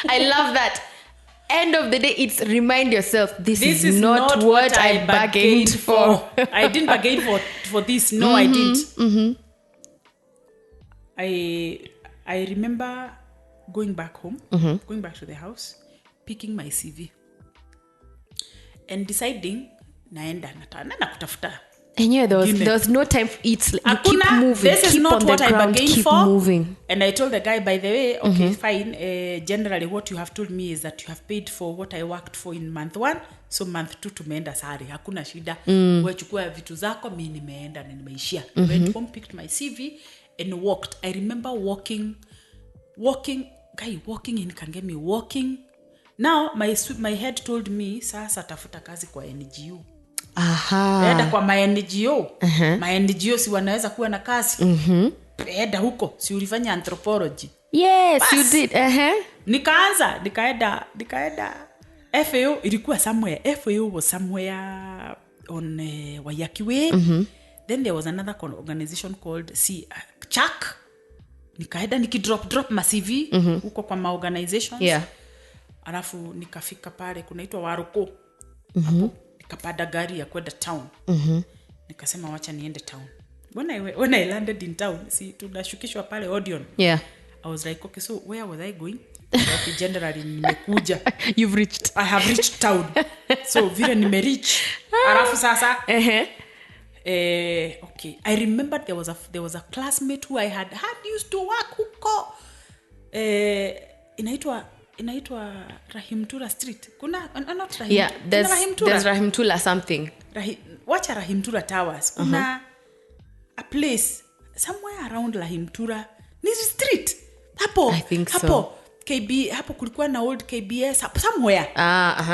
I love that. End of the day, it's remind yourself, this is not what I bargained for. I didn't bargain for this. No, I didn't. I remember going back home, going back to the house, picking my CV, and deciding naenda kutafuta. And yeah, there was no time for it. You keep moving. This is keep not on what the I ground, bargained keep for. Moving. And I told the guy, by the way, okay, fine. Generally, what you have told me is that you have paid for what I worked for in month 1. So month 2 tumeenda sare. Hakuna shida. Wewe chukua vitu zako, mimi nimeenda na nimeishia. Went home, picked my CV, and walked. I remember walking in Kangemi, walking. Now, my head told me, sasa tafuta kazi kwa NGO. Eda kwa my NGO. My NGO si wanaweza kuwa na kazi. Eda huko, si ulifanya anthropology. Yes, you did. Nikaenda FAO ilikuwa somewhere. FAO was somewhere on Wayaki Way. Then there was another organization called CHAC. Nikaenda nikidrop ma CV huko kwa ma organizations. Yeah. Alafu nikafika pale kunaitwa Waruko. Hapo nikapanda gari ya kwenda town. Nikasema wacha niende town. When I landed in town, tunashukishwa pale Odeon. Yeah. I was like, okay, so where was I going? Okay, generally nimekuja. You've reached. I have reached town. So vile nimereach. Alafu sasa. Okay, I remember there was a classmate who I had used to work huko. Inaitwa Rahimtura Street. Kuna not Rahim. Yeah, there's Rahimtula something. Wacha Rahimtura Towers. Kuna a place somewhere around Rahimtura. Ni street. Hapo. I think hapo. So. KB hapo kulikuwa na old KBS somewhere.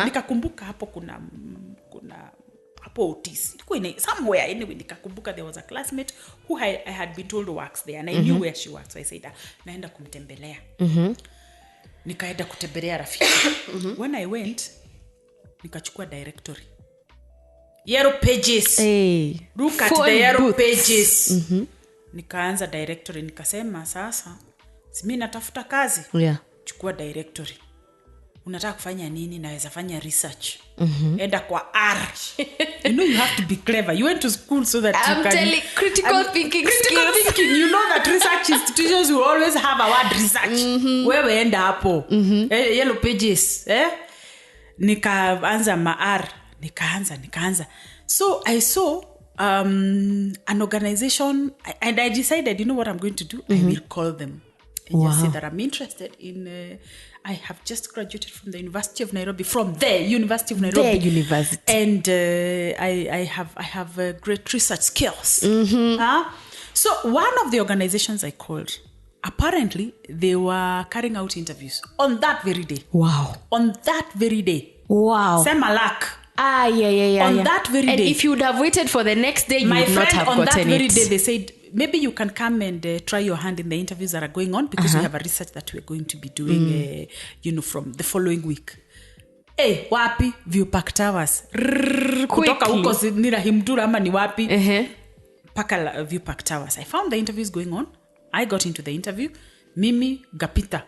Nikakumbuka hapo kuna hapo Otis. Ilikuwa somewhere anyway nikakumbuka there was a classmate who I had been told works there and I knew where she works. So I said naenda kumtembelea. Nikaenda kutembelea rafiki. When I went nikachukua directory. Yellow pages. Hey. Look at the yellow pages. Nikaanza directory nikasema sasa mimi natafuta kazi. Yeah. Chukua directory. Unataka kufanya nini? Naweza fanya research. Enda kwa R. You know you have to be clever. You went to school so that you can... telling critical thinking skills. You know that research institutions will always have a word research. Wewe enda hapo. Yellow pages. Nikaanza ma-R. Nikaanza. So I saw an organization and I decided, you know what I'm going to do? I will call them. And just say that I'm interested in... I have just graduated from the University of Nairobi, And I have great research skills. So one of the organizations I called, apparently they were carrying out interviews on that very day. Wow. On that very day. Wow. Same luck. Yeah. On that very day. And if you would have waited for the next day, you would not have gotten it. My friend, on that very day, they said, maybe you can come and try your hand in the interviews that are going on because we have a research that we're going to be doing, from the following week. Hey, wapi? Viewpark Towers. Kutoka huko ni Rahimtura ama ni wapi? Paka Viewpark Towers. I found the interviews going on. I got into the interview. Mimi Gapita.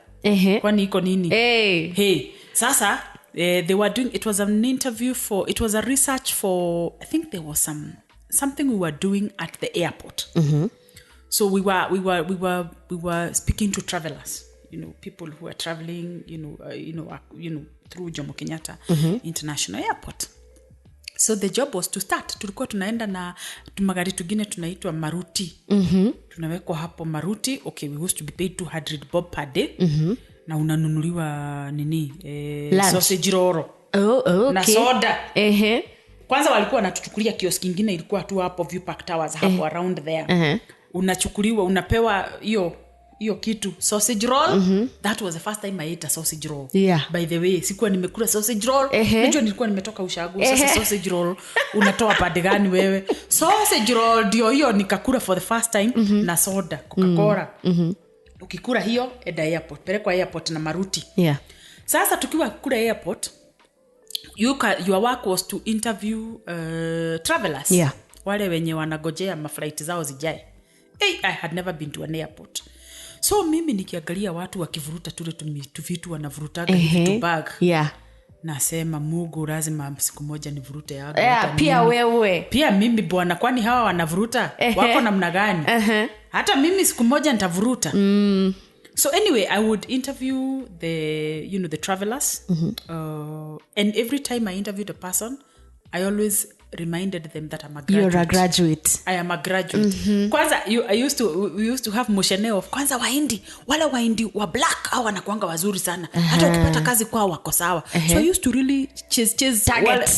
Kwani iko nini? Hey. Sasa, they were doing, it was an interview it was a research for, I think there was something we were doing at the airport. So we were speaking to travelers, people who are traveling, through Jomo Kenyatta International Airport. So the job was to start. Tulikuwa tunaenda na magari tugine tunaitwa Maruti. Tunawekwa hapo Maruti. Okay, we used to be paid 200 bob per day. Na unanunuliwa sausage roll. Okay. Na soda. Kwanza walikuwa wanatuchukulia kiosk kingine ilikuwa tu hapo Viewpark Towers hapo around there. Unachukuliwa unapewa hiyo kitu sausage roll. That was the first time I ate a sausage roll. Yeah. By the way, sikuwa nimekula sausage roll. Najua nilikuwa nimetoka ushago. Sasa sausage roll unatoa pande gani wewe? Sausage roll ndio hiyo nikakula for the first time na soda, Coca-Cola. Ukikula hiyo enda airport, pelekwa airport na Maruti. Yeah. Sasa tukiwa kule airport, your work was to interview travelers. Yeah. Wale wenye wanagojea maflight zao zijae. I had never been to an airport. So mimi nikiangalia watu wakivuruta tule tuvitu wanavurutaga vitu bag. Yeah. Nasema Mungu lazima siku moja nivurute yangu. Pia wewe. Pia mimi bwana, kwani hawa wanavuruta wako namna gani? Hata mimi siku moja nitavuruta. So anyway, I would interview the travelers. And every time I interviewed a person, I always reminded them that I'm a graduate. You're a graduate. I am a graduate. Kwanza we used to have moshene of kwanza Wahindi, wale Wahindi wa black au wanakuanga wazuri sana. Hata ukipata kazi kwao wako sawa. So I used to really chase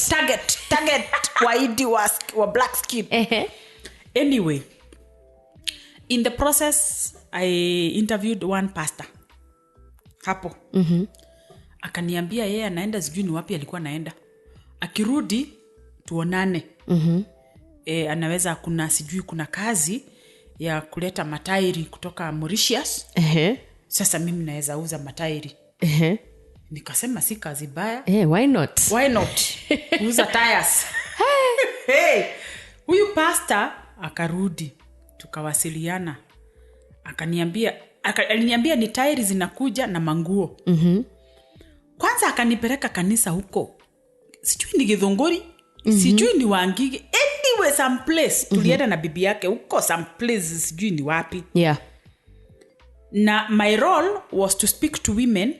target Wahindi wa black skin. Anyway, in the process I interviewed one pastor. Hapo. Akaniambia yeye anaenda sijui ni wapi alikuwa anaenda. Akirudi tuonane. Anaweza kuna kazi ya kuleta matairi kutoka Mauritius. Sasa mimi naweza uza matairi. Nikasema si kazi baya. Why not? Uza tires. Hey. Huyu pastor akarudi. Tukawasiliana. Aliniambia ni tairi zinakuja na manguo. Kwanza akanipeleka kanisa huko. Sijui ni Githongori. Sijui ni Wangige. Anyway, some place. Tulienda na bibi yake huko some place sijui ni wapi. Yeah. Now, my role was to speak to women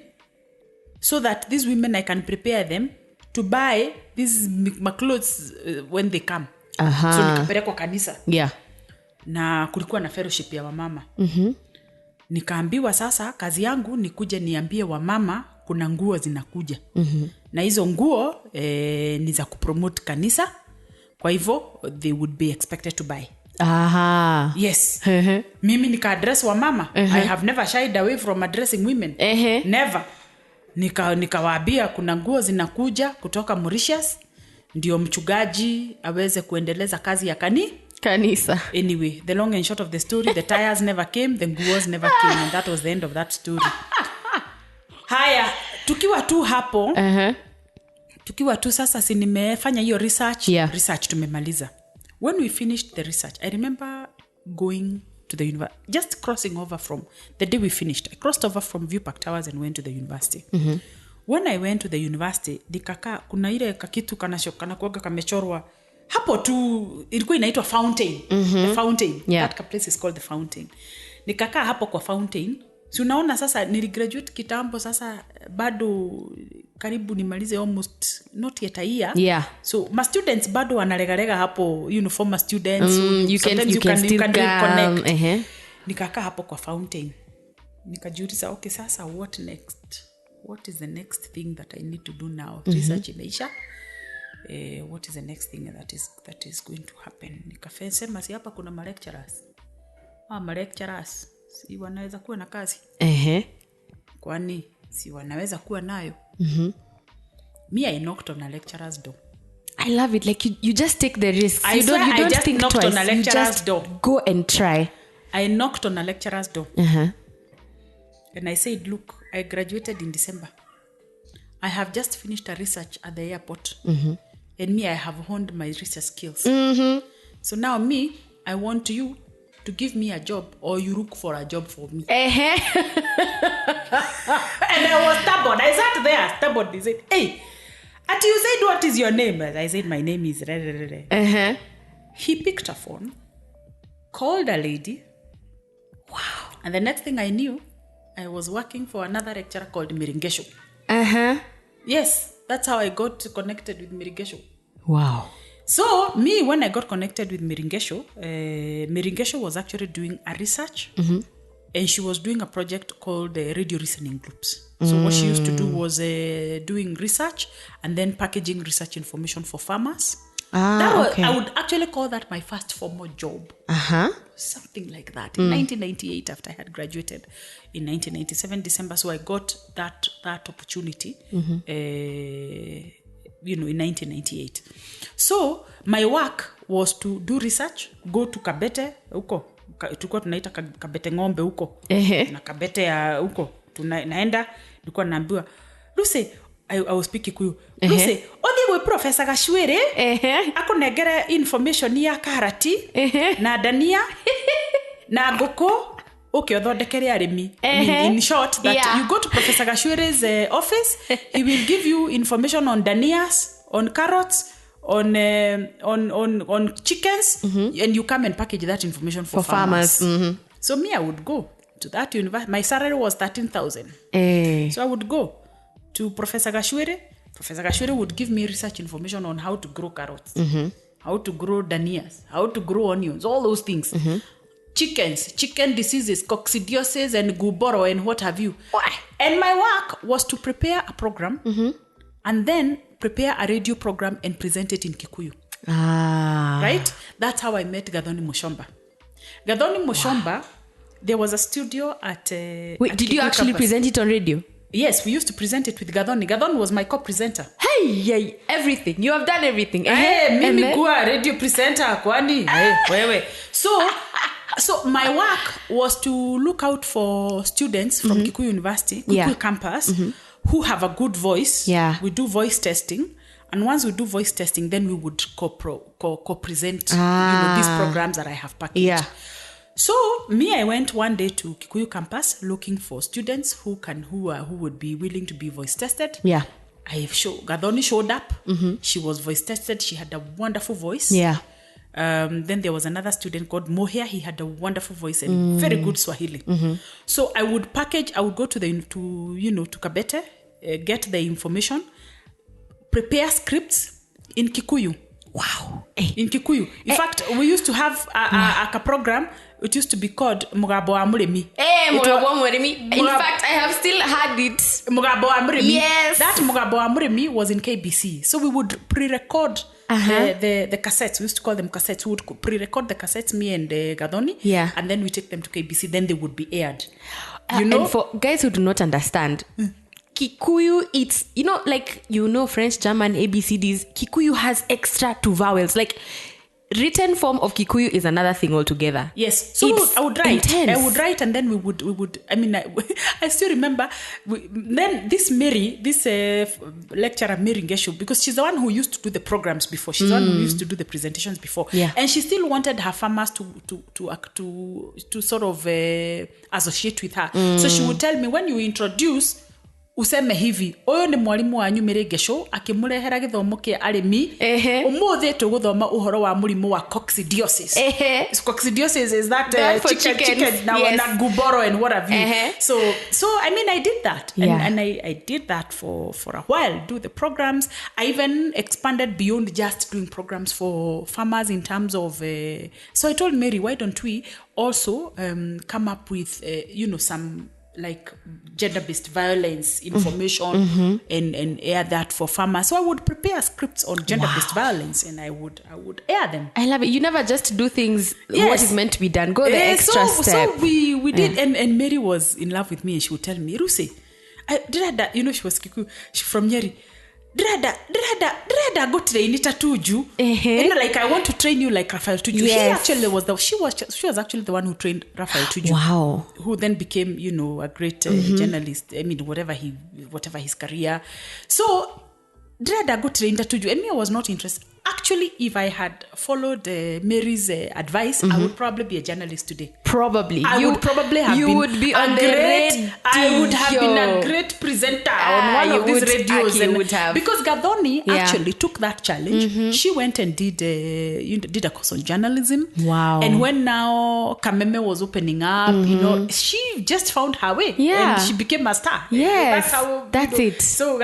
so that these women, I can prepare them to buy these my clothes when they come. So nikapelekwa kanisa. Yeah. Na kulikuwa na fellowship ya wamama. Nikaambiwa sasa kazi yangu ni kuja niambie wamama kuna nguo zinakuja. Na hizo nguo ni za kupromote kanisa. Kwa hivyo they would be expected to buy. Yes. Mimi nika address wamama. I have never shied away from addressing women. Never. Nikawaambia kuna nguo zinakuja kutoka Mauritius ndio mchungaji aweze kuendeleza kazi ya kanisa. Anyway, the long and short of the story, the tires never came, the nguos never came, and that was the end of that story. Haya, tukiwa tu hapo, tukiwa tu sasa si nimefanya hiyo research, research tumemaliza. When we finished the research, I remember going to the university, just crossing over from the day we finished. I crossed over from Viewpark Towers and went to the university. When I went to the university, nikaka kuna ile kakitu kana kuoga kamechorwa hapo tu, ilikuwa inaitwa fountain. The fountain. That place is called the fountain. Nikakaa hapo kwa fountain. Si unaona sasa niligraduate kitambo, sasa bado karibu nimalize almost not yet a year. So my students bado wanalega hapo, former students. You can still connect. Nikakaa hapo kwa fountain. Nikajiuliza, okay, sasa what next? What is the next thing that I need to do now? Research imeisha. What is the next thing that is going to happen? Nikasema si hapa kuna lecturers. Lecturers si wanaweza kuwa na kazi. Kwani si wanaweza kuwa nayo. Me, I knocked on a lecturer's door. I love it. Like you just take the risk. You don't just think knocked twice. On a lecturer's door. Go and try. I knocked on a lecturer's door. And I said, look, I graduated in December. I have just finished a research at the airport. And me, I have honed my research skills. So now me, I want you to give me a job or you look for a job for me. And I was stubborn. I sat there stubborn. He said, hey, and you said, what is your name? I said, my name is... He picked a phone, called a lady. Wow. And the next thing I knew, I was working for another lecturer called Miringesho. Yes, that's how I got connected with Miringesho. Wow. So, me, when I got connected with Miringesho, Miringesho was actually doing a research. And she was doing a project called radio listening groups. So what she used to do was doing research and then packaging research information for farmers. Okay. I would actually call that my first formal job. Something like that. In 1998, after I had graduated in 1997 December. So I got that opportunity, in 1998. So my work was to do research, go to Kabete, huko. Tulikuwa tunaita Kabete ng'ombe huko. Na Kabete ya huko. Naenda, nilikuwa naambiwa, Lucy, I was speaking kuyu. Lucy, odi Professor Gashwere, ako negere information ya karati, na dania, na goko, okay, othondekere arimi. In short, that you go to Professor Gashwere's office, he will give you information on danias, on carrots, on chickens, and you come and package that information for farmers. So me, I would go to that university. My salary was 13,000. So I would go to Professor Gashwere. Professor Gashwere would give me research information on how to grow carrots, how to grow danias, how to grow onions, all those things. Chickens, chicken diseases, coccidiosis and guboro and what have you. And my work was to prepare a program and then prepare a radio program and present it in Kikuyu. Right? That's how I met Githaiga Mushomba. Githaiga Mushomba, there was a studio at... Wait, at did Kikuyu you actually campus. present it on radio? Yes, we used to present it with Githaiga. Githaiga was my co-presenter. Hey, everything. You have done everything. Mimi kuwa radio presenter, kwani. Wewe. So my work was to look out for students from Kikuyu University, Kikuyu campus, who have a good voice. We do voice testing. And once we do voice testing, then we would co-present these programs that I have packaged. So me, I went one day to Kikuyu campus looking for students who would be willing to be voice tested. Githaiga showed up. She was voice tested. She had a wonderful voice. Then there was another student called Mohia. He had a wonderful voice and very good Swahili. So I would go to Kabete, get the information, prepare scripts in Kikuyu. Wow. In Kikuyu. In fact, we used to have a program. It used to be called Mugabo Amuremi. Mugabo Amuremi. In fact, I have still had it. Mugabo Amuremi. Yes. That Mugabo Amuremi was in KBC. So we would pre-record the cassettes. We used to call them cassettes. We would pre-record the cassettes, me and Gadoni. Yeah. And then we take them to KBC. Then they would be aired. And for guys who do not understand, Kikuyu, it's, French, German, ABCDs. Kikuyu has extra 2 vowels. Like, written form of Kikuyu is another thing altogether. Yes. So it's I would write. Intense. I would write, and then we would. I mean, I still remember. Then this Mary, this lecturer Mary Ngeshu, because she's the one who used to do the programs before. She's the one who used to do the presentations before. Yeah. And she still wanted her farmers to sort of associate with her. So she would tell me, when you introduce, useme hivi, oyo ni mwalimu wanyu Mary Ngesho akimurehera githomo kia arimi umuthi tuguthoma uhoro wa murimu wa coccidiosis. Coccidiosis is that chicken now, yes. And guboro and what have you. So I mean, I did that. And I did that for a while, do the programs. I even expanded beyond just doing programs for farmers in terms of so I told Mary, why don't we also come up with some like gender-based violence information and air that for farmers. So I would prepare scripts on gender-based violence and I would air them. I love it. You never just do things what is meant to be done. Go the extra step. So we did, and Mary was in love with me, and she would tell me, Rusi, she was Kikuyu, she from Nyeri. Dreda go train it Tuju. Like, I want to train you like Raphael Tuju. Yes. She was actually the one who trained Raphael Tuju. Wow. Who then became, a great journalist. I mean, whatever his career. So Dreda go train it Tuju. And me, I was not interested. Actually, if I had followed Mary's advice, I would probably be a journalist today. Probably. I would be on the radio. I would have been a great presenter on one of these radios. Because Gadoni actually took that challenge. She went and did a course on journalism. Wow. And when now Kameme was opening up, she just found her way. Yeah. And she became a star. Yes. That's it. So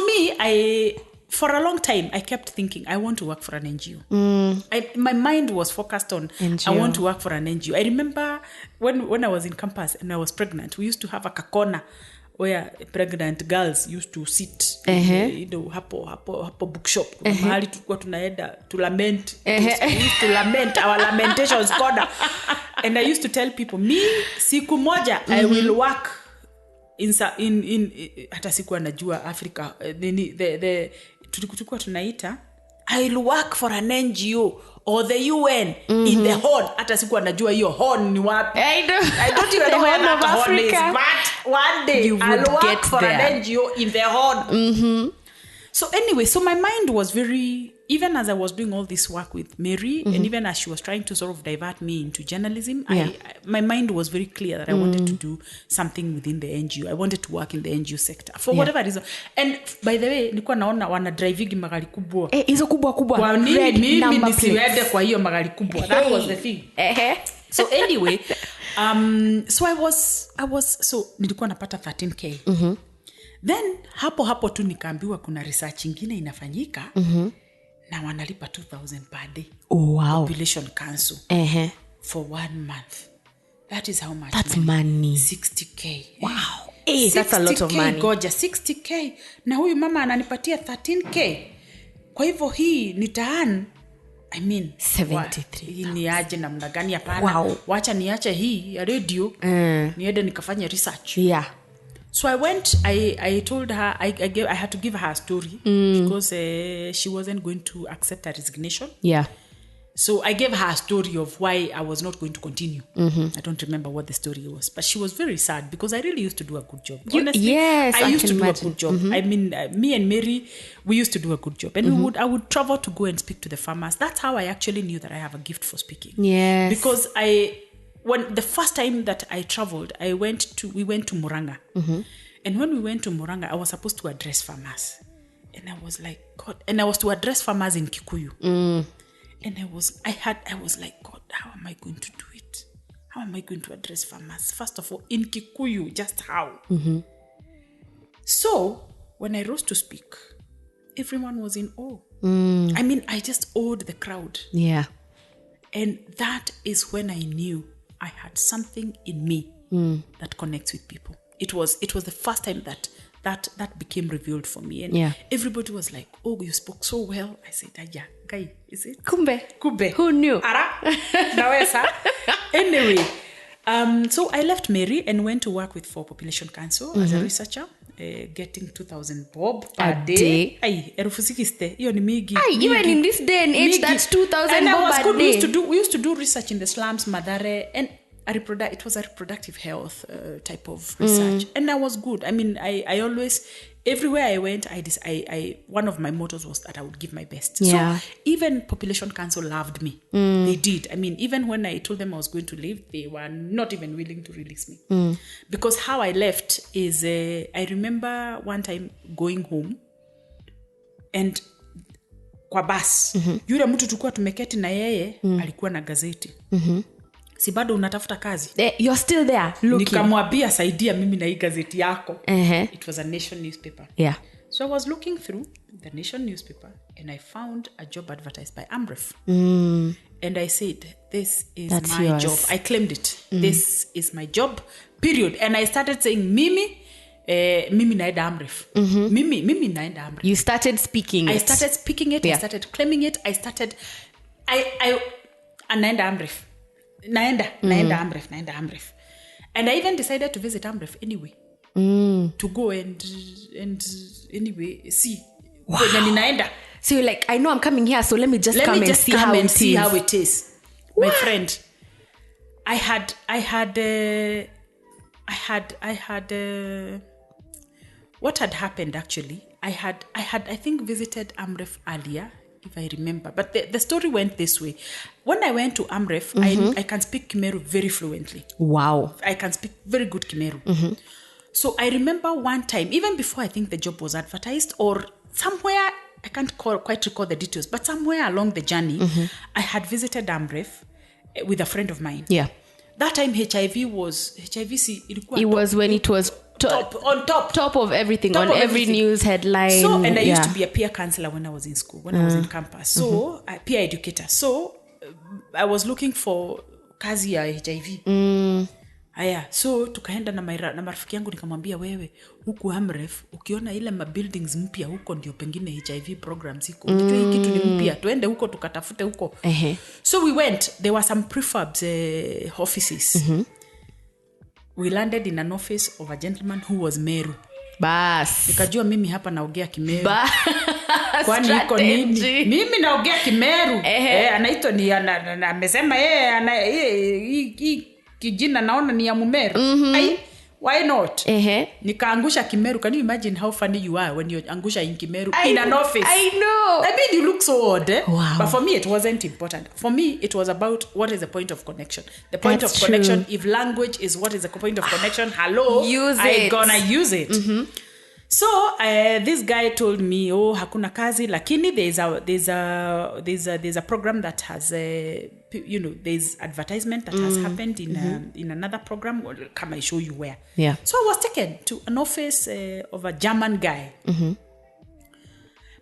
me, for a long time, I kept thinking, I want to work for an NGO. My mind was focused on, NGO. I want to work for an NGO. I remember when I was in campus and I was pregnant, we used to have a kakona where pregnant girls used to sit, hapo bookshop. Mahali tulikuwa tunaenda to lament. We used to lament our lamentations corner. And I used to tell people, me, siku moja, I will work in hata sikuwa najua Africa, tulikuwa tunaita, I'll work for an NGO or the UN in the Horn. Hata sikuwa najua hiyo Horn ni wapi. I don't even know where that Horn is, but one day I'll work for an NGO in the Horn. So anyway, so my mind was very, even as I was doing all this work with Mary, and even as she was trying to sort of divert me into journalism, my mind was very clear that I wanted to do something within the NGO. I wanted to work in the NGO sector for whatever reason. And by the way, nilikuwa naona wana driving magari kubwa. Hizo kubwa. Kwa nini mimi nisiwede kwa hiyo magari kubwa? That was the thing. So anyway, so I was so nilikuwa napata 13K. Then hapo tu nikaambiwa kuna research ingine inafanyika na wanalipa 2,000 per day. Wow. Population Council for 1 month. That is how much? That's money. 60K. Wow. That's a lot of money. Goja, 60K. Na huyu mama ananipatia 13K. Kwa hivyo hii nitaan, I mean 73. Ni aje namna gani hapana. Wow. Wacha niache hii ya radio. Niende nikafanya research. Yeah. So I went, I told her, I had to give her a story because she wasn't going to accept her resignation. Yeah. So I gave her a story of why I was not going to continue. I don't remember what the story was, but she was very sad because I really used to do a good job. Honestly, I used to do a good job. I mean, me and Mary, we used to do a good job. And I would travel to go and speak to the farmers. That's how I actually knew that I have a gift for speaking. Yes. Because when the first time that I traveled, we went to Muranga. And when we went to Muranga, I was supposed to address farmers. And I was like, God. And I was to address farmers in Kikuyu. And I was like, God, how am I going to do it? How am I going to address farmers? First of all, in Kikuyu, just how? So when I rose to speak, everyone was in awe. I mean, I just awed the crowd. Yeah. And that is when I knew I had something in me that connects with people. It was the first time that became revealed for me. And everybody was like, oh, you spoke so well. I said, yeah, guy, is it? Kumbe. Who knew? Naweza. Anyway, so I left Mary and went to work with For Population Council as a researcher, getting 2,000 bob per day. Ay, erufu sikiste. Iyo ni migi. Ay, even in this day and age, that's 2,000 bob per day. We used to do research in the slums, Madare, and it was a reproductive health type of research. And that was good. I mean, I always, everywhere I went, one of my mottos was that I would give my best. Yeah. So even Population Council loved me. They did. I mean, even when I told them I was going to leave, they were not even willing to release me. Because how I left is, I remember one time going home and kwa bus, yule mtu tulikuwa tumeketi na yeye, alikuwa na gazeti. Si bado unatafuta kazi? You're still there looking. Nikamwambia saidia mimi na hii gazeti yako. It was a Nation newspaper. Yeah. So I was looking through the Nation newspaper and I found a job advertised by Amref. And I said, this is That's my yours. job. I claimed it. This is my job, period. And I started saying, Mimi naenda Amref. Mimi naenda Amref. You started speaking I started speaking it. Yeah. I started claiming it. Naenda Amref. Naenda Amref. And I even decided to visit Amref anyway. To go and anyway see. Wow. So you're like, I know I'm coming here, so let me just come and see how it is. My friend, I had what had happened actually. I think visited Amref earlier, if I remember. But the story went this way. When I went to Amref, I can speak Kimeru very fluently. Wow. I can speak very good Kimeru. So I remember one time, even before I think the job was advertised, or somewhere, I can't quite recall the details, but somewhere along the journey, I had visited Amref with a friend of mine. Yeah. That time HIV was when it was top of everything, top on of every everything. news headline. So, and I used to be a peer counselor when I was in school, when I was in campus. So, a peer educator. So, I was looking for kazi ya HIV. So tukaenda na marafiki yangu nikamwambia wewe huku Amref ukiona ile buildings mpya huko ndio pengine HIV programs iko. Unajua hii kitu ni mpya, tuende huko tukatafute huko. So we went. There were some prefabs offices. We landed in an office of a gentleman who was Meru. Bas. Nikajua mimi hapa naongea Kimeru. Kwani iko nini? Mimi naongea Kimeru. Anaitwa ni amesema yeye kijina naona ni ya Mumeru. Why not? Nikaangusha Kimeru. Can you imagine how funny you are when you angusha in Kimeru in an office? I know. I mean, you look so odd. Wow. But for me, it wasn't important. For me, it was about what is the point of connection. The point That's of connection, if language is what is the point of connection, hello, I'm gonna use it. So this guy told me, oh, hakuna kazi, lakini there's a program that has there's advertisement that has happened in another program. Well, come I show you where. Yeah. So I was taken to an office of a German guy.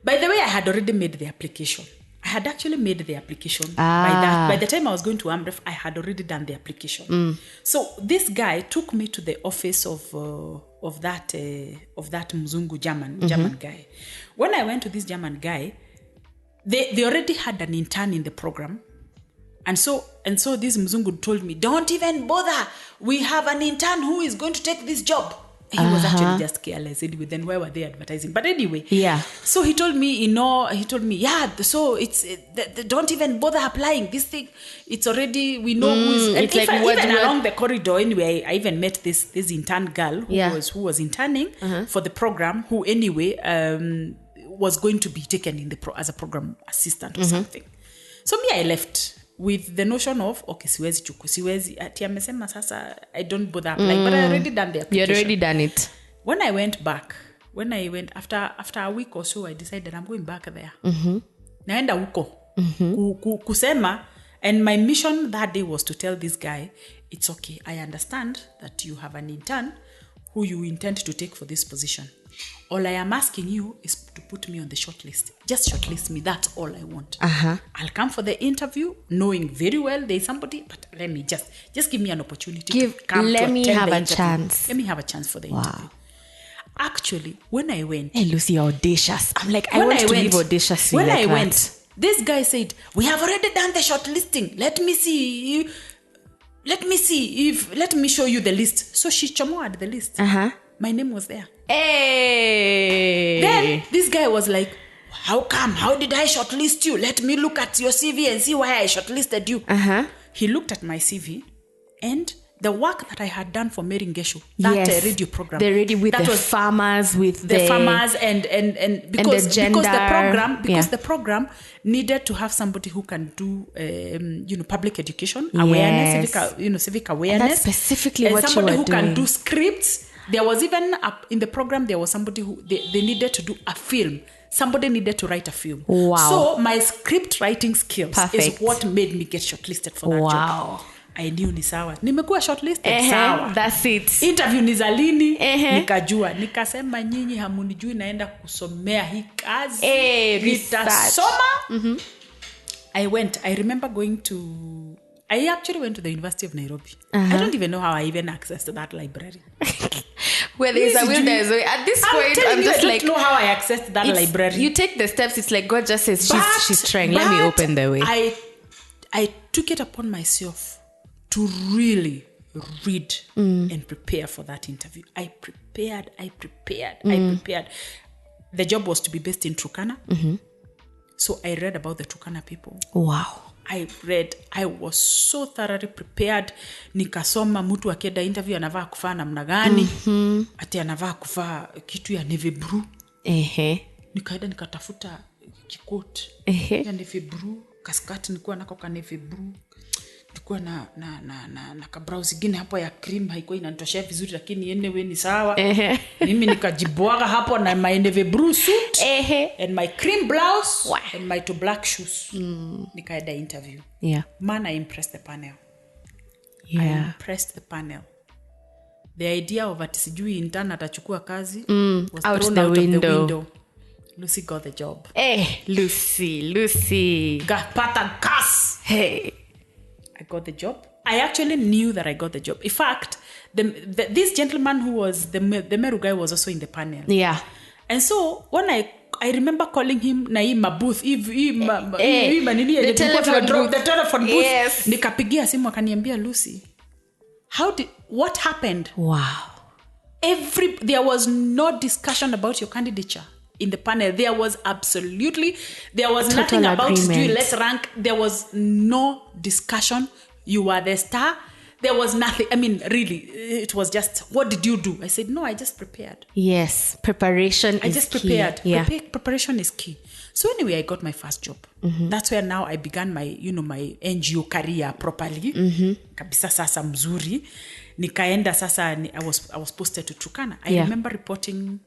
By the way, I had already made the application. I had actually made the application. By the time I was going to Amref, I had already done the application. So this guy took me to the office of that Mzungu German guy. When I went to this German guy, they already had an intern in the program. And so this Mzungu told me, don't even bother. We have an intern who is going to take this job. He was actually just careless. Anyway, then why were they advertising? But anyway, so he told me, so it's don't even bother applying this thing. It's already, we know who's, and even along the corridor. Anyway, I even met this intern girl who was interning for the program, who anyway was going to be taken as a program assistant or something. So me, I left with the notion of, okay, siwezi, ati amesema sasa, I don't bother applying, but I already done the application. You had already done it. When I went after a week or so, I decided I'm going back there. Naenda huko. kusema. And my mission that day was to tell this guy, it's okay, I understand that you have an intern who you intend to take for this position. All I am asking you is to put me on the shortlist. Just shortlist me. That's all I want. I'll come for the interview, knowing very well there's somebody, but let me just give me an opportunity to come let to me attend have the a interview. chance. Let me have a chance for the interview. Actually, when I went... Hey, Lucy, you're audacious. I'm like, I want to live audaciously. When like I that. went, this guy said, we have already done the shortlisting. Let me show you the list. So she chomoed the list. My name was there. Hey. Then this guy was like, how come? How did I shortlist you? Let me look at your CV and see why I shortlisted you. He looked at my CV and the work that I had done for Mary Ngeshu, that radio program. The radio with the farmers, with the farmers and because the program needed to have somebody who can do public education, awareness, civic awareness. And that's specifically what you were doing. Somebody who can do scripts. There was even in the program there was somebody who they needed to do a film. Somebody needed to write a film. Wow. So my script writing skills is what made me get shortlisted for that job. I knew ni sawa. Nimekuwa shortlisted sawa. That's it. Interview ni za lini, nikajua. Nikasema nyinyi hamunijui naenda kusomea hii kazi. Nitasoma. I remember I actually went to the University of Nairobi. I don't even know how I even accessed that library. Where there's a will, there's a way. At this point, I'm just I don't know how I accessed that library. You take the steps. It's like God just says, she's trying. Let me open the way. I took it upon myself to really read and prepare for that interview. I prepared. The job was to be based in Turkana. So I read about the Turkana people. Wow. I was so thoroughly prepared. Nikasoma mtu akienda interview anavaa kufaa namna gani. Ati anavaa kufaa kitu ya navy blue. Nikaenda nikatafuta kikoti ya navy blue. Kaskati nilikuwa nako ka navy blue. Nilikuwa na kabrouse zingine hapo ya cream haikuwa inanitoshea vizuri lakini anyway ni sawa. Mimi nikajibwaga hapo na my navy blue suit and my cream blouse and my two black shoes. Nikaenda interview. Man, I impressed the panel. I impressed the panel. The idea of sijui intern atachukua kazi was out thrown the out window. of the window. Lucy got the job. Lucy. Got pata gas. Hey. I got the job. I actually knew that I got the job. In fact, this gentleman who was the Meru guy was also in the panel. Yeah. And so when I remember calling him na hii mabooth, the telephone booth. Yes. Nikapigia simu akaniambia, Lucy, what happened? Wow. There was no discussion about your candidature in the panel. There was nothing about let's rank. There was no discussion. You were the star. There was nothing. I mean, really, it was just, what did you do? I said, no, I just prepared. Yes, preparation I just prepared. Yeah. Preparation is key. So anyway, I got my first job. That's where now I began my NGO career properly. Kabisa sasa mzuri. Nikaenda sasa, I was posted to Turkana. I remember reporting.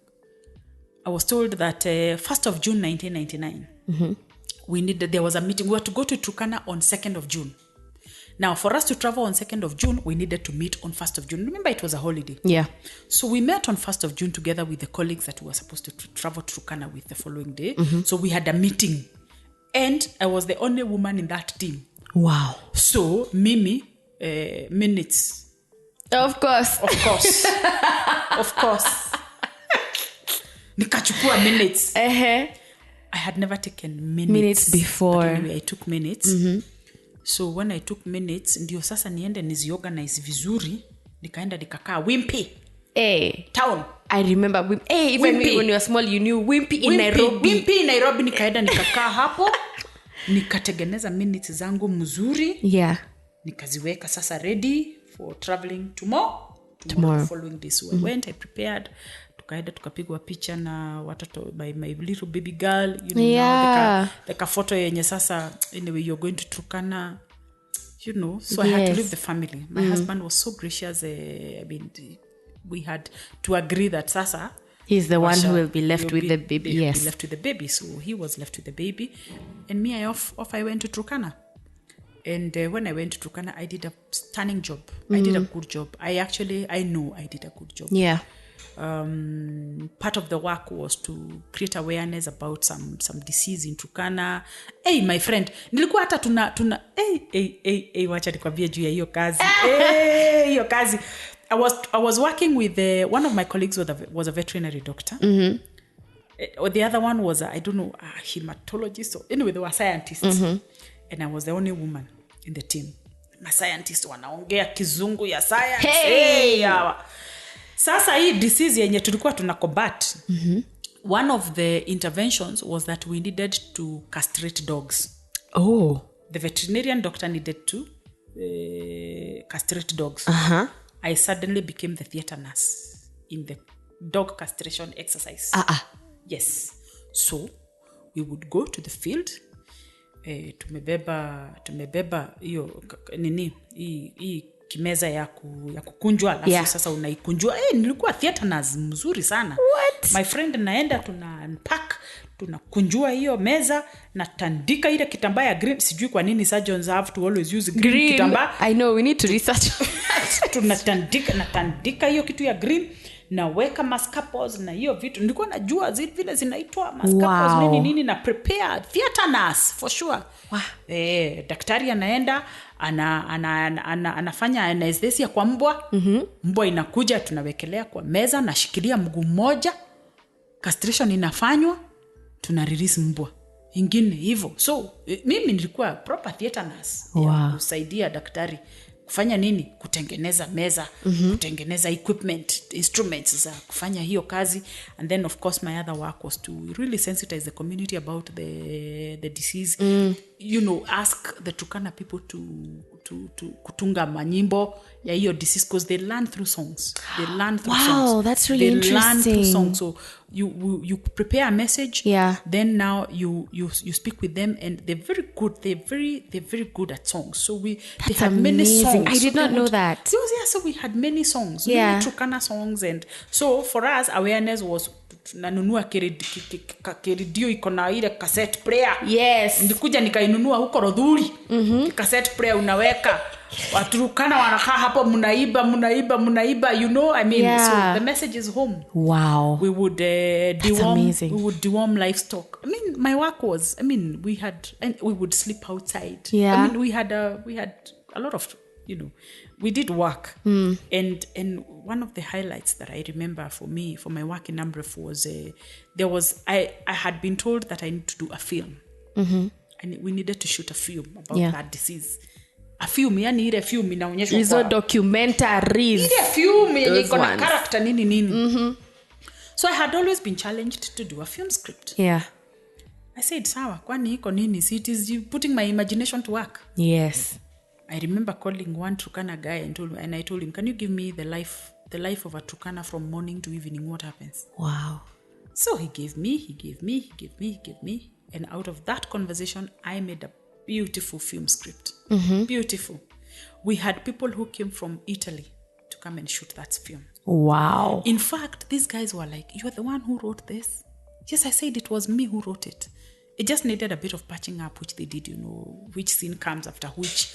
I was told that 1st of June 1999, there was a meeting. We had to go to Turkana on 2nd of June. Now, for us to travel on 2nd of June, we needed to meet on 1st of June. Remember, it was a holiday. Yeah. So we met on 1st of June together with the colleagues that we were supposed to travel to Turkana with the following day. So we had a meeting. And I was the only woman in that team. Wow. So, Mimi, minutes. Of course. Nikachukua minutes. I had never taken minutes before. But anyway, I took minutes. So when I took minutes, ndio sasa niende niziorganize vizuri, nikaenda nikakaa Wimpy. Town. I remember Wimpy. Even when you were small, you knew Wimpy in Nairobi. Wimpy in Nairobi, nikaenda nikakaa hapo. Nikatengeneza minutes zangu mzuri. Yeah. Nikaziweka sasa ready for traveling tomorrow. Following this, I went, I prepared. Tukaenda tukapigwa picha na watoto by my little baby girl, now the photo yenye sasa, anyway, you're going to Turkana, so I had to leave the family. My husband was so gracious. I mean, we had to agree that sasa He's the one Washa, who will be left with the baby. Yes. Be left with the baby. So he was left with the baby. And me, I went to Turkana. And when I went to Turkana, I did a stunning job. I did a good job. I know I did a good job. Yeah. Part of the work was to create awareness about some disease in Turkana. Hey, my friend, nilikuwa hata tuna wacha nikwambie juu ya hiyo kazi. Hiyo kazi. I was working with one of my colleagues was a veterinary doctor. The other one was a hematologist. So anyway, they were scientists. And I was the only woman in the team. My scientists wanaongea kizungu ya science. Hey! Sasa hii disease yenye tulikuwa tuna combat. One of the interventions was that we needed to castrate dogs. Oh. The veterinarian doctor needed to castrate dogs. I suddenly became the theater nurse in the dog castration exercise. Yes. So we would go to the field. Tumebeba hiyo nini hii kimeza ya kukunjwa alafu sasa unaikunjwa. Nilikuwa theater nurse mzuri sana. What? My friend naenda tuna unpack, tunakunjua hiyo meza na tandika ile kitambaa ya green. Sijui kwa nini surgeons have to always use green kitambaa. I know, we need to research. Tunatandika hiyo kitu ya green na weka mascapos na hiyo vitu. Nilikuwa najua vile zinaitwa mascapos nini na prepare theater nurse for sure. Wow. Daktari anaenda anafanya anesthesia kwa mbwa. Mbwa inakuja tunawekelea kwa meza na shikilia mguu mmoja. Castration inafanywa tuna release mbwa ingine hivyo. So mimi nilikuwa proper theater nurse. Wow. Kusaidia daktari kufanya nini? Kutengeneza meza, kutengeneza equipment, instruments za kufanya hiyo kazi. And then of course my other work was to really sensitize the community about the disease. Ask the Turkana people to kutunga manyimbo ya hiyo disease because they learn through songs. Wow, that's really interesting. They learn through songs. So you prepare a message. Yeah. Then now you speak with them and they're very good. They're very good at songs. So they had many songs. I did not know that. So we had many songs. Yeah. Many Turkana songs. And so for us, awareness was nanunua kiridio iko na ile cassette player. Yes. Ndikuja nikainunua huko Rodhuri. Cassette player unaweka. Waturukana wanakaa hapo mnaiba. So the message is home. Wow. We would deworm livestock. My work was, we would sleep outside. Yeah. We had a lot of, we did work. And one of the highlights that I remember for my work in Amref was I had been told that I need to do a film. And we needed to shoot a film about that disease. A film, yani ile film inaonyeshwa hizo documentaries. Ile film yenye iko na character nini. So I had always been challenged to do a film script. Yeah. I said, sawa, kwani iko nini? See, it is you putting my imagination to work. Yes. I remember calling one Turkana guy and I told him, can you give me the life of a Turkana from morning to evening? What happens? Wow. So he gave me. And out of that conversation, I made a beautiful film script. Beautiful. We had people who came from Italy to come and shoot that film. Wow. In fact, these guys were like, you're the one who wrote this? Yes, I said it was me who wrote it. It just needed a bit of patching up, which they did, which scene comes after which.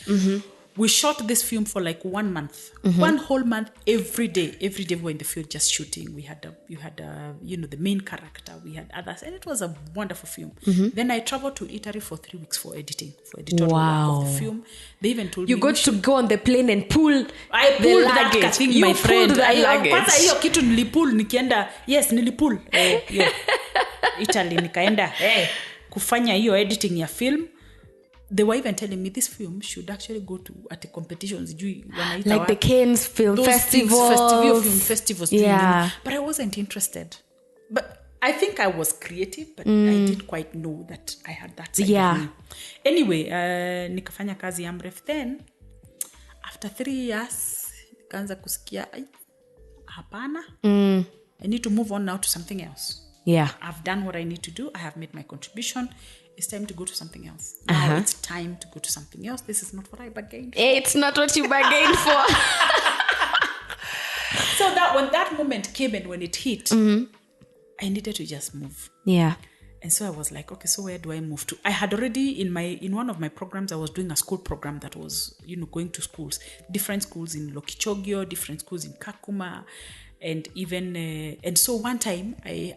We shot this film for like 1 month. 1 whole month, every day we were in the field just shooting. You had the main character, we had others, and it was a wonderful film. Then I traveled to Italy for 3 weeks for editorial work of the film. They even told me you got to go on the plane and pull. I pulled that thing, my friend. Kwanza hiyo kitu nilipull nikienda. Yes, nilipull. Italy nikaenda. Kufanya hiyo editing ya film. They were even telling me this film should actually go to at competitions like the Cannes Film Festival. Film festivals. Yeah. But I wasn't interested. But I think I was creative, but I didn't quite know that I had that side of me. Anyway, nikafanya kazi Amref. Then after 3 years nikaanza kusikia hapana. I need to move on now to something else. Yeah. I've done what I need to do. I have made my contribution. It's time to go to something else. Now it's time to go to something else. This is not what I bargained for. It's not what you bargained for. So that when that moment came and when it hit, I needed to just move. Yeah. And so I was like, okay, so where do I move to? I had already in one of my programs, I was doing a school program that was, going to schools, different schools in Lokichogio, different schools in Kakuma, and even and so one time I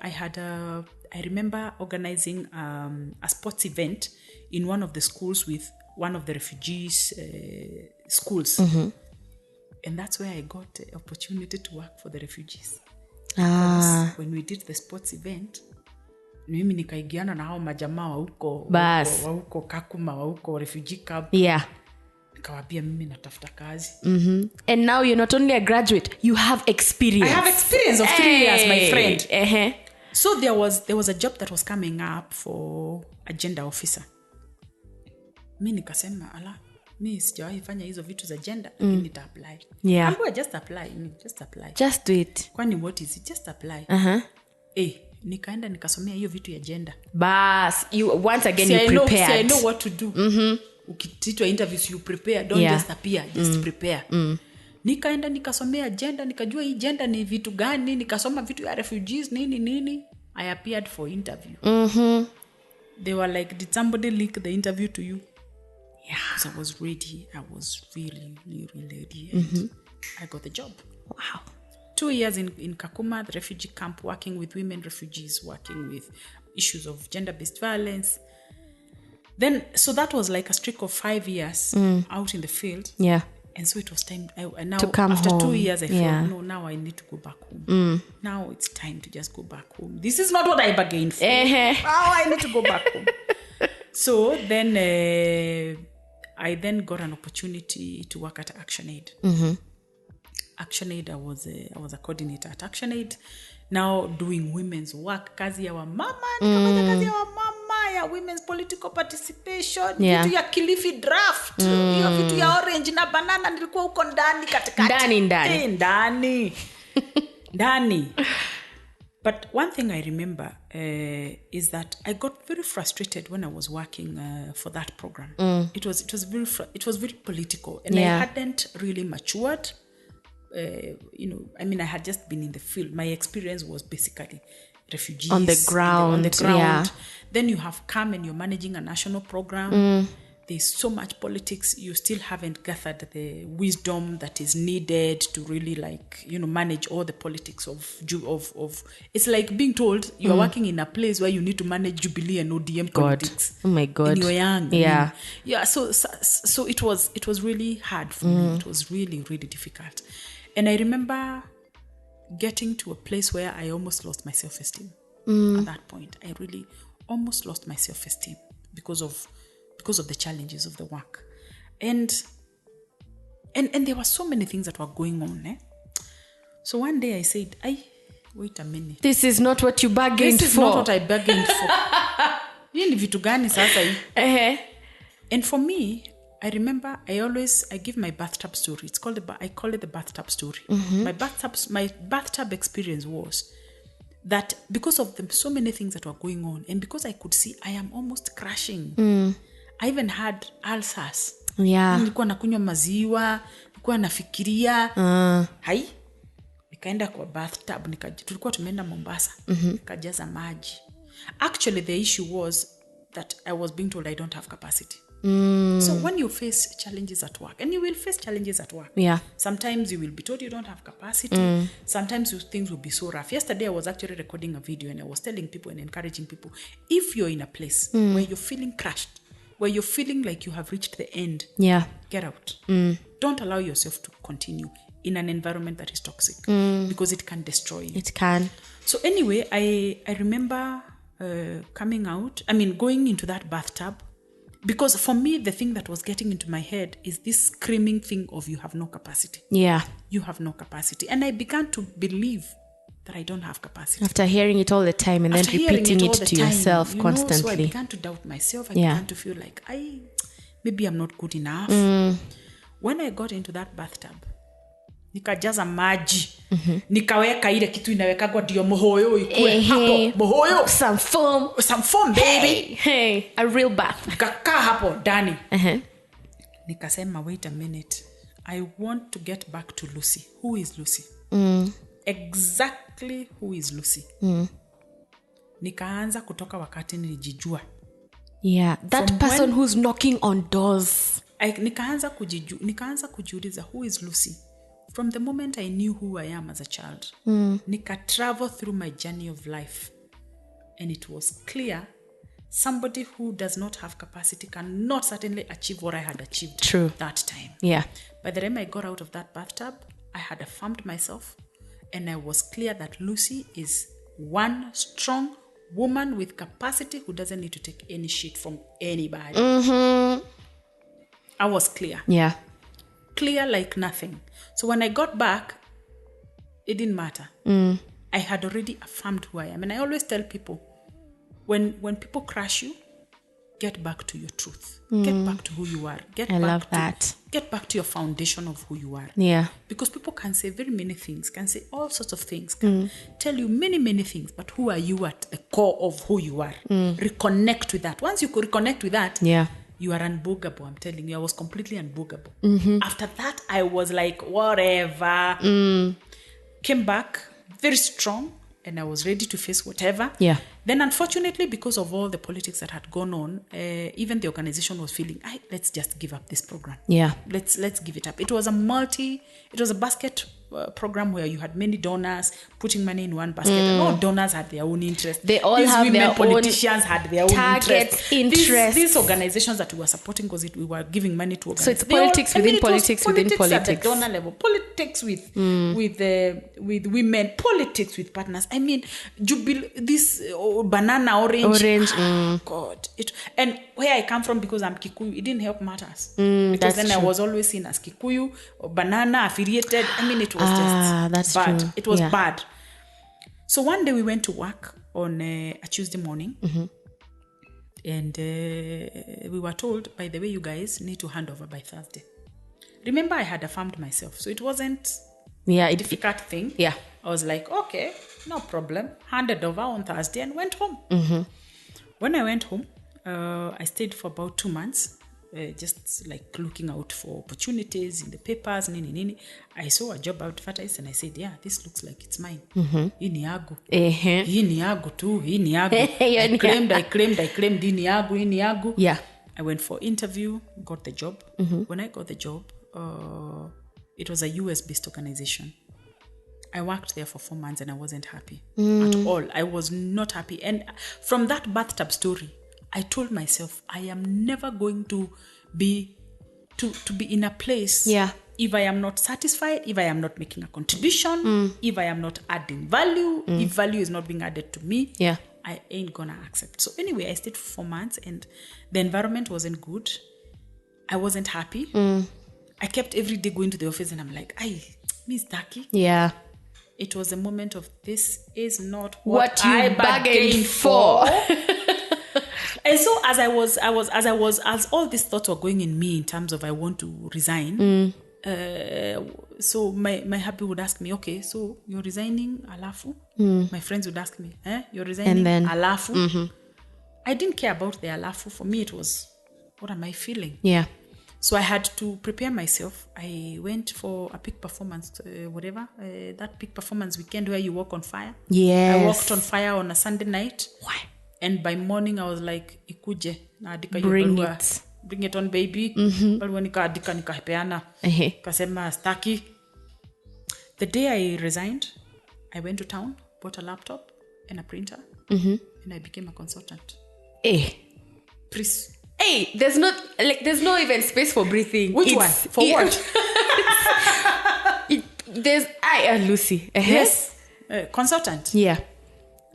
remember organizing a sports event in one of the schools with one of the refugees schools, and that's where I got the opportunity to work for the refugees. When we did the sports event, mimi nikaigiana na hao majamaa wa huko Kakuma, wa huko refugee camp. Yeah. Nikawaambia mimi natafuta kazi. And now you're not only a graduate, you have experience. I have experience of 3 years, my friend. So there was a job that was coming up for agenda officer. Mimi nikasema mimi sijawahi fanya hizo vitu za agenda, lakini nita apply. Yeah. I'm going just apply. Just do it. Kwani what is it? Just apply. Nikaenda nikasomea hiyo vitu ya gender. Bas, you once again you prepared. I know what to do. Ukititwa interviews you prepare, don't just appear, just prepare. Nikaenda nikasomea gender, nikajua hii gender ni vitu gani, nikasoma vitu ya refugees nini. I appeared for interview. They were like, did somebody leak the interview to you? Yeah. So I was ready. I was really ready, and I got the job. Wow. 2 years in Kakuma, the refugee camp, working with women refugees, working with issues of gender-based violence. Then, so that was like a streak of 5 years out in the field. Yeah. And so it was time. Now, to come after home. 2 years, I felt, no, now I need to go back home. Now it's time to just go back home. This is not what I bargained for. Now I need to go back home. So then I then got an opportunity to work at ActionAid. ActionAid, I was a coordinator at ActionAid, now doing women's work, kazi ya wamama, kazi ya wamama, ya women's political participation, vitu ya Kilifi draft, hiyo vitu ya orange na banana, nilikuwa huko ndani katikati. Ndani. But one thing I remember is that I got very frustrated when I was working for that program. It was very political, and I hadn't really matured. I had just been in the field. My experience was basically refugees on the ground. Yeah. Then you have come and you're managing a national program. There's so much politics. You still haven't gathered the wisdom that is needed to really manage all the politics of it's like being told you're working in a place where you need to manage Jubilee and ODM politics. Oh my God. And you're young. Yeah. So it was really hard for me. It was really, really difficult. And I remember getting to a place where I almost lost my self-esteem. At that point, I really almost lost my self-esteem because of the challenges of the work. And there were so many things that were going on. So one day I said, wait a minute. This is not what you bargained for. This is not what I bargained for. Hii ni vitu gani sasa hii? And for me, I remember I give my bathtub story. I call it the bathtub story. My bathtub experience was that because of so many things that were going on, and because I could see I am almost crashing. I even had ulcers. Yeah. Nilikuwa nakunywa maziwa, nilikuwa nafikiria. Nikaenda kwa bathtub, tulikuwa tumeenda Mombasa. Nikajaza maji. Actually, the issue was that I was being told I don't have capacity. So when you face challenges at work, and you will face challenges at work. Yeah. Sometimes you will be told you don't have capacity. Sometimes things will be so rough. Yesterday I was actually recording a video and I was telling people and encouraging people, if you're in a place where you're feeling crushed, where you're feeling like you have reached the end, get out. Don't allow yourself to continue in an environment that is toxic because it can destroy you. It can. So anyway, I remember going into that bathtub, because for me, the thing that was getting into my head is this screaming thing of you have no capacity. Yeah. You have no capacity. And I began to believe that I don't have capacity. After hearing it all the time and then repeating it to yourself constantly. So I began to doubt myself. I began to feel like, maybe I'm not good enough. When I got into that bathtub, nikajaza maji. Nikaweka ile kitu inawekagwa ndio mohoyo ikue hapo. Mohoyo. Some foam, baby. Hey, a real bath. Nikakaa hapo ndani. Nikasema, wait a minute. I want to get back to Lucy. Who is Lucy? Exactly who is Lucy? nikaanza kutoka wakati nilijijua. Yeah, that From person who's knocking on doors. Nikaanza kujiuliza, who is Lucy? From the moment I knew who I am as a child, nika travel through my journey of life, and it was clear somebody who does not have capacity cannot certainly achieve what I had achieved. True. That time. Yeah. By the time I got out of that bathtub, I had affirmed myself, and I was clear that Lucy is one strong woman with capacity who doesn't need to take any shit from anybody. I was clear. Yeah. Clear like nothing. So when I got back, it didn't matter. I had already affirmed who I am. And I always tell people, when people crush you, get back to your truth. Get back to who you are. Love that. Get back to your foundation of who you are. Yeah. Because people can say very many things, can say all sorts of things, can tell you many, many things, but who are you at the core of who you are? Reconnect with that. Once you reconnect with that, you are unboogable. I'm telling you, I was completely unboogable. After that, I was like, whatever. Came back very strong, and I was ready to face whatever. Yeah. Then, unfortunately, because of all the politics that had gone on, even the organization was feeling, let's just give up this program. Yeah. Let's give it up. It was a basket program where you had many donors putting money in one basket, and all donors had their own interest. They all These have women their politicians had their own targets, interests. These organizations that we were supporting, because we were giving money to organizations. So it's politics within politics within politics. At the donor level, politics with women, politics with partners. I mean, this banana orange. God, and where I come from, because I'm Kikuyu, it didn't help matters. Because then I was always seen as Kikuyu or banana affiliated. I mean, it was just that's bad. true. It was bad. So one day we went to work on a Tuesday morning, and we were told, by the way, you guys need to hand over by Thursday. Remember, I had affirmed myself, so it wasn't a difficult thing. Yeah. I was like, okay, no problem. Handed over on Thursday and went home. When I went home, I stayed for about 2 months, just like looking out for opportunities in the papers. I saw a job advertised, and I said, yeah, this looks like it's mine. Hii ni yangu. Hii ni yangu tu. Hii ni yangu. I claimed hii ni yangu, hii ni yangu. Yeah. I went for interview, got the job. When I got the job, it was a US-based organization. I worked there for 4 months, and I wasn't happy at all. I was not happy. And from that bathtub story, I told myself, I am never going to be in a place if I am not satisfied, if I am not making a contribution, if I am not adding value, if value is not being added to me, I ain't gonna accept. So anyway, I stayed for 4 months, and the environment wasn't good. I wasn't happy. I kept every day going to the office, and I'm like, Miss Daki. Yeah. It was a moment of, this is not what I bargained for. And so as all these thoughts were going in me in terms of I want to resign, so my hubby would ask me, okay, so you're resigning, alafu? My friends would ask me, you're resigning, and then, alafu? I didn't care about the alafu. For me, it was, what am I feeling? Yeah. So I had to prepare myself. I went for a peak performance, that peak performance weekend where you walk on fire. Yes. I walked on fire on a Sunday night. Why? And by morning, I was like, ikuje. Bring it on, baby. Barua nikaandika, nikapeana. Kasema staki. The day I resigned, I went to town, bought a laptop and a printer, and I became a consultant. Please. Hey, there's no even space for breathing. Which one? For what? There's Lucy. Yes. Consultant. Yeah.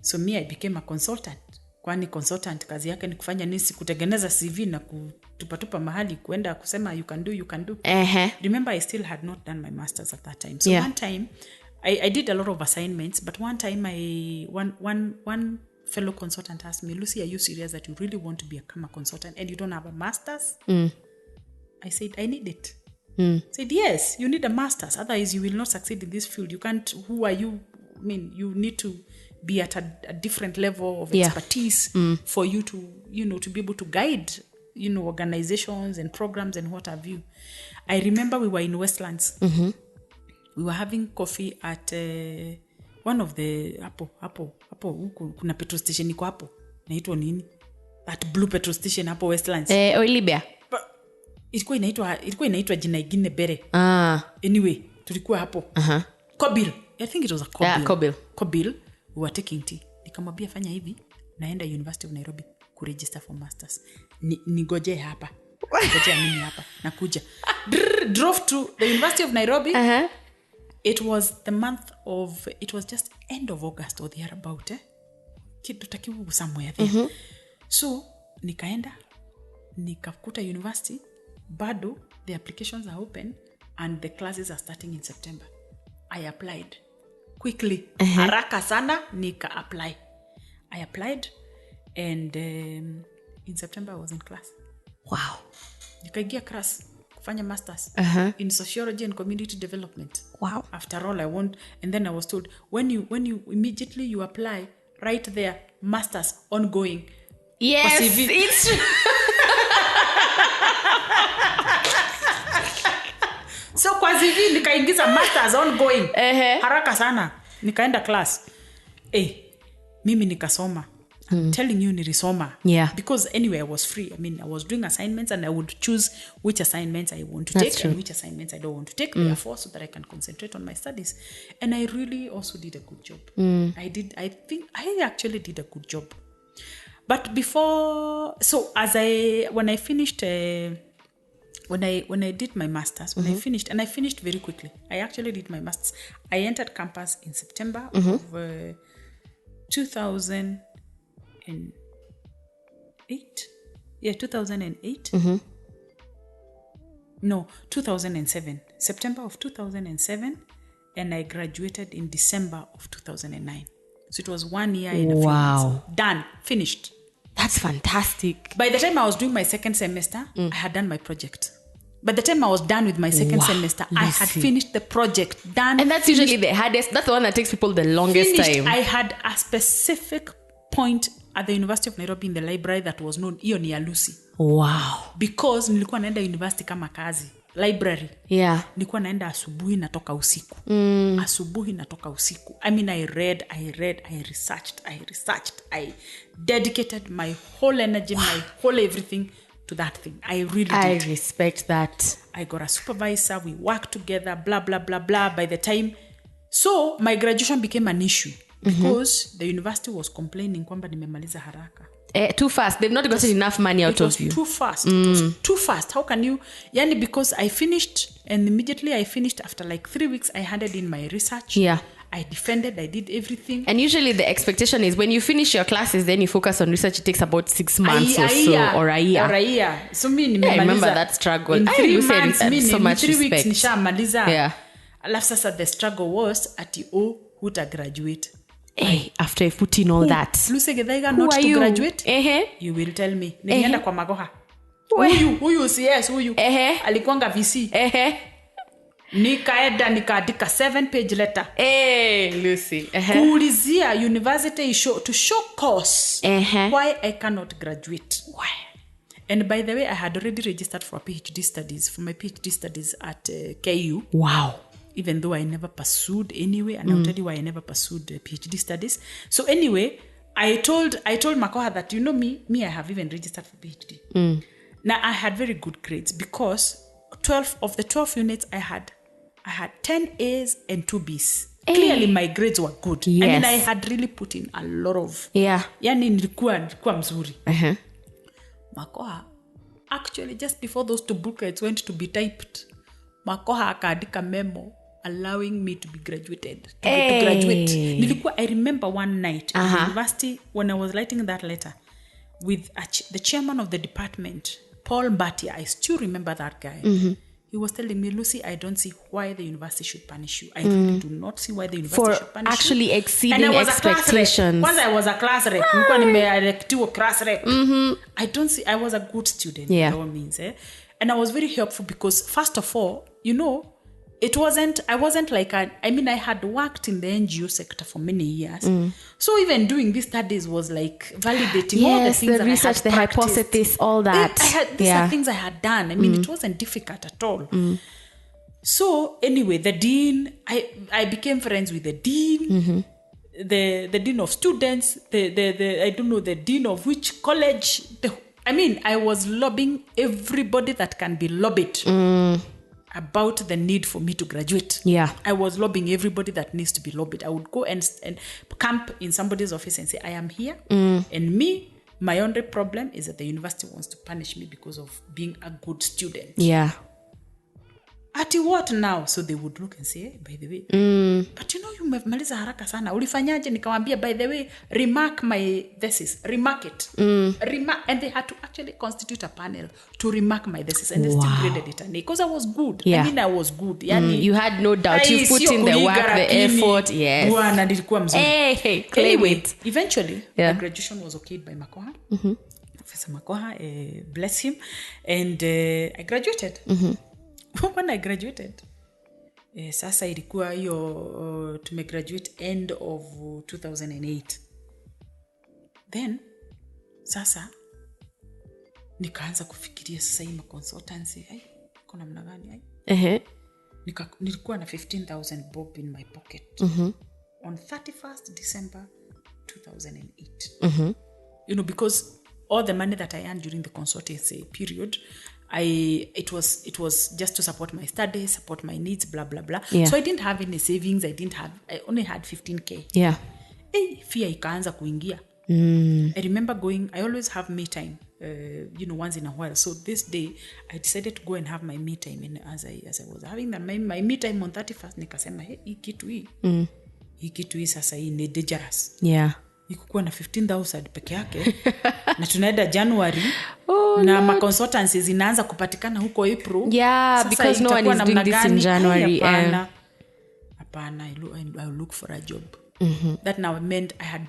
So me, I became a consultant. Kwani consultant kazi yake ni kufanya nisi, kutengeneza CV na kutupatupa mahali kuenda kusema you can do. Remember, I still had not done my masters at that time. So one time, I did a lot of assignments, but one time one fellow consultant asked me, Lucy, are you serious that you really want to become a consultant and you don't have a master's? I said, I need it. Said, yes, you need a master's. Otherwise, you will not succeed in this field. You can't, who are you? I mean, you need to be at a different level of expertise for you to, to be able to guide, organizations and programs and what have you. I remember we were in Westlands. We were having coffee at one of the hapo huku kuna petrol station iko hapo. Naitwa nini? That blue petrol station hapo Westlands. Oilibia. Ilikuwa inaitwa jina ingine bere. Anyway, tulikuwa hapo. Kobil. I think it was a Kobil. Yeah, Kobil. We were taking tea. Nikamwambia fanya hivi, naenda University of Nairobi kuregister for masters. Nigoje hapa. Nigoje mimi hapa. Nakuja. Drove to the University of Nairobi. It was just end of August or thereabout. Tutakiwa somewhere there. So, nikaenda, nikakuta university, bado, the applications are open and the classes are starting in September. I applied quickly. Haraka sana, nika-apply. I applied and in September I was in class. Wow. Nikaingia class, kufanya masters in sociology and community development. Wow. After all, and then I was told, when you immediately you apply, right there, masters ongoing. Yes, it's true. So kwa CV nikaingiza masters ongoing. Haraka sana. Nikaenda class. Mimi nikasoma. I'm telling you nilisoma. Yeah. Because anyway I was free. I mean I was doing assignments and I would choose which assignments I want to take and which assignments I don't want to take, therefore, so that I can concentrate on my studies. And I really also did a good job. I think I actually did a good job. But before, so when I finished, when I did my masters, I finished very quickly. I actually did my masters. I entered campus in September of 2008. Yeah, 2008. No, 2007. September of 2007, and I graduated in December of 2009. So it was 1 year and a few months. Done. Finished. That's fantastic. By the time I was doing my second semester, I had done my project. By the time I was done with my second semester, I had finished the project. Done. And that's usually the hardest. That's the one that takes people the longest time. I had a specific point at the University of Nairobi in the library that was known, hiyo ni ya Lucy. Wow. Because nilikuwa naenda university kama kazi. Library. Yeah. Nilikuwa naenda asubuhi natoka usiku. Asubuhi natoka usiku. I mean, I read, I researched. I dedicated my whole energy, my whole everything to that thing. I really did. I respect that. I got a supervisor. We worked together, blah, blah, blah, blah. By the time, so my graduation became an issue because the university was complaining kwamba nimemaliza haraka. Too fast. They've not gotten enough money out of you. It was too fast. How can you? Yani, because I finished, and immediately I finished after like 3 weeks, I handed in my research. Yeah. I defended, I did everything. And usually the expectation is when you finish your classes, then you focus on research. It takes about 6 months or a year. So me, I remember that struggle. In 3 months, so much 3 weeks, respect. nishamaliza. Yeah. Alafu sasa the struggle was ati huta graduate. After putting all that. Lucy Githaiga not to graduate. You will tell me. Nilienda kwa Magoha. Huyu CS huyu. Alikuanga VC. Nikaenda nikaandika 7-page letter. Lucy. Kuulizia university to show cause why I cannot graduate. Why? And by the way, I had already registered for my PhD studies at KU. Wow. Even though I never pursued anyway, and I'll tell you why I never pursued PhD studies. So anyway, I told Makoha that, you know me, I have even registered for PhD. Now I had very good grades because 12 of the 12 units I had 10 A's and 2 B's. Clearly my grades were good. Yes. I mean, I had really put in a lot of... Yeah. Yani nilikuwa mzuri. Makoha, actually just before those 2 booklets went to be typed, Makoha akaandika memo allowing me to be graduated. To graduate. I remember one night in university when I was writing that letter with the chairman of the department, Paul Mbatia. I still remember that guy. He was telling me, Lucy, I don't see why the university should punish you. I really do not see why the university should punish you. For actually exceeding expectations. Once I was a class rep. Nilikuwa nimeelektiwa class rep. I don't see, I was a good student, by all means. And I was very helpful because, first of all, you know, I wasn't like I had worked in the NGO sector for many years. So even doing these studies was like validating all the things the research, the hypothesis, all that. These are things I had done. I mean, it wasn't difficult at all. So anyway, the dean, I became friends with the dean, the dean of students, the I don't know, the dean of which college. I was lobbying everybody that can be lobbied about the need for me to graduate. Yeah. I was lobbying everybody that needs to be lobbied. I would go and camp in somebody's office and say, I am here. And my only problem is that the university wants to punish me because of being a good student. Yeah. Ati what now? So they would look and say, hey, by the way, but you umemaliza haraka sana. Ulifanyaje? Nikamwambia, by the way, remark my thesis. Remark it. And they had to actually constitute a panel to remark my thesis. And they still graded it an A because I was good. Yeah. I was good. Yani, You had no doubt. You put in the work, the effort. Yes. Bwana nilikuwa mzuri. Hey, claim it. Eventually, the graduation was okayed by Makoha. Professor Makoha, bless him. And I graduated. When I graduated, sasa ilikuwa hiyo tumegraduate end of 2008. Then sasa nikaanza kufikiria sasa hii consultancy kuna namna gani nilikuwa na 15,000 bob in my pocket on 31st December 2008. Because all the money that I earned during the consultancy period, it was just to support my studies, support my needs, blah blah blah. Yeah. So I didn't have any savings. I only had 15k. Yeah. Fear ikaanza kuingia. I remember I always have me time, once in a while. So this day I decided to go and have my me time, and as I was having my me time on 31st, nikasema hii kitu hii sasa hii ni dangerous. Yeah. Ikukuwa na 15,000 peke yake na tunaenda January na ma consultancies zinaanza kupatikana huko April. Yeah, sasa because no one is doing this in January. Hapana, I look for a job. That now meant I had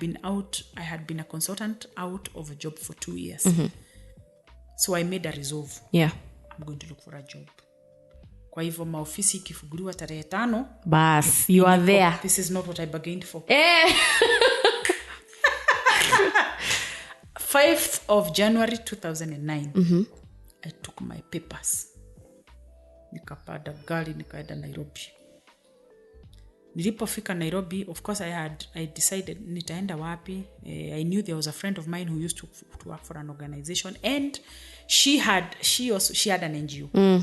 been a consultant out of a job for 2 years. So I made a resolve. Yeah. I'm going to look for a job. Kwa hivyo maofisi ikifunguliwa tarehe 5, bas, you are there. This is not what I bargained for. 5th of January 2009, I took my papers. Nikapanda gari nikaenda Nairobi. Nilipofika Nairobi, of course I decided nitaenda wapi. I knew there was a friend of mine who used to work for an organization, and she had an NGO.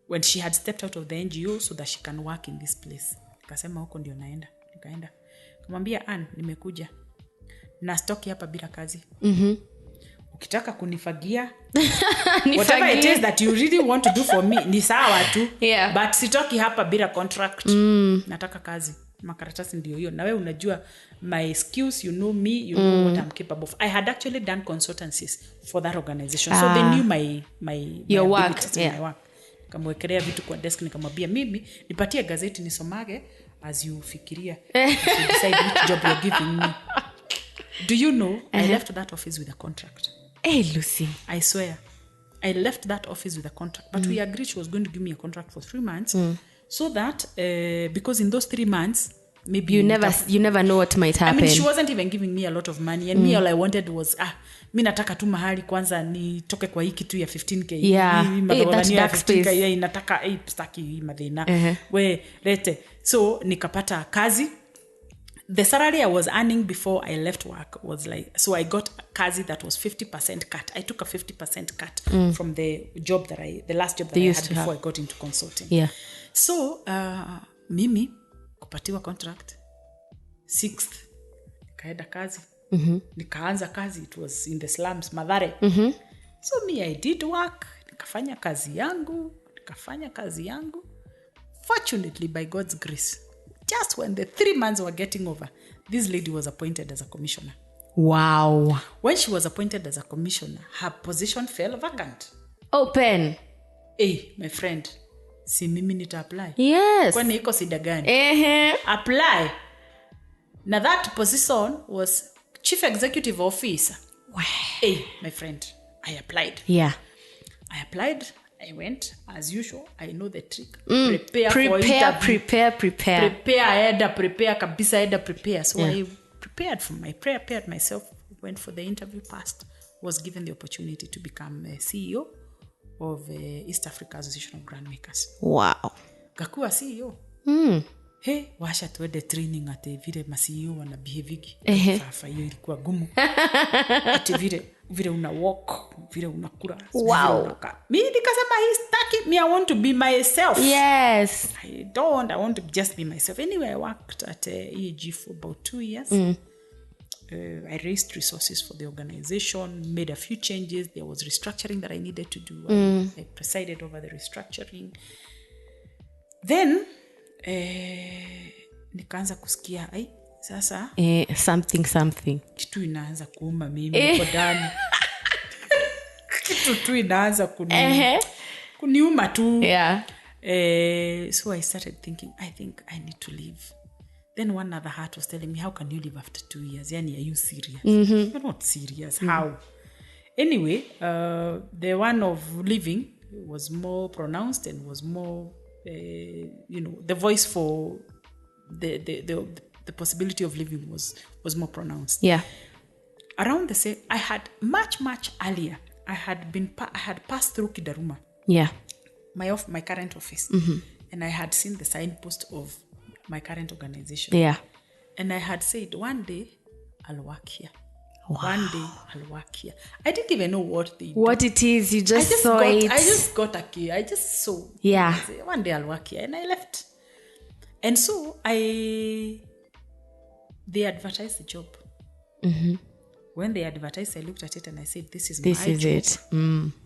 When she had stepped out of the NGO so that she can work in this place. Nikasema huko ndio naenda. Nikaenda. Kumwambia Ann, nimekuja. Na stoki hapa bila kazi. Ukitaka kunifagia whatever it is that you really want to do for me ni sawa tu. Yeah. But sitoki hapa bila contract. Nataka kazi. Makaratasi ndio hiyo. Na wewe unajua my skills, you know me, you know what I'm capable of. I had actually done consultancies for that organization. So they knew my your work. Yeah. My work. Nikamwekelea vitu kwa desk, nikamwambia mimi nipatie gazeti nisomage as you fikiria to decide which job you're giving me. Do you know, I left that office with a contract. Hey, Lucy. I swear. I left that office with a contract. But we agreed she was going to give me a contract for 3 months. So that, because in those 3 months, maybe... You never know what might happen. I mean, she wasn't even giving me a lot of money. And me, all I wanted was, mi nataka tu mahali kwanza nitoke kwa hii kitu ya 15k. Yeah. Hey, that's dark space. Yeah, nataka, staki hii madhina. We, lete. So, nikapata kazi. The salary I was earning before I left work was like, so I got a kazi that was 50% cut. I took a 50% cut from the last job that I had before I got into consulting. Yeah. So, mimi kupatiwa contract 6th, nikaenda kazi. Nikaanza kazi, it was in the slums, Mathare. So me, I did work, nikafanya kazi yangu. Fortunately, by God's grace, just when the 3 months were getting over, this lady was appointed as a commissioner. Wow. When she was appointed as a commissioner, her position fell vacant. Open. Hey, my friend, si mimi nita apply. Yes. Kwani iko shida gani? Apply. Now that position was chief executive officer. Wow. Hey, my friend, I applied. Yeah. I applied. I went as usual. I know the trick. Prepare kabisa. So I prepared myself, went for the interview, passed, was given the opportunity to become a CEO of East Africa Association of Grandmakers. Wow. Gakuwa CEO. Hey, washa tuende training ati vile ma CEO wana behavigi. Fafa hiyo ilikuwa gumu. Ati vile una walk, vile unakula. Wow. Mimi nikasema me, I want to be myself. Yes. I want to just be myself. Anyway, I worked at EAG for about 2 years. I raised resources for the organization, made a few changes. There was restructuring that I needed to do. I presided over the restructuring. Then, nikaanza kusikia, sasa something kitu inaanza kuuma mimi kwa ndani. Kitu tu inaanza kuniuma tu. Yeah. So I started thinking, I think I need to leave. Then one other heart was telling me, how can you leave after 2 years? Yani, are you serious? You're not serious. How? Anyway, the one of leaving was more pronounced and was more, the voice for the possibility of leaving was more pronounced. Yeah. Around the same, I had much earlier, I had passed through Kidaruma. Yeah. My current office. And I had seen the signpost of my current organization. Yeah. And I had said, one day I'll work here. Wow. One day I'll work here. I didn't even know what it is. You just saw it. I just got a key. I just saw. Yeah. Said, one day I'll work here. And I left. And so they advertised the job. When they advertised, I looked at it and I said, this is my job. It.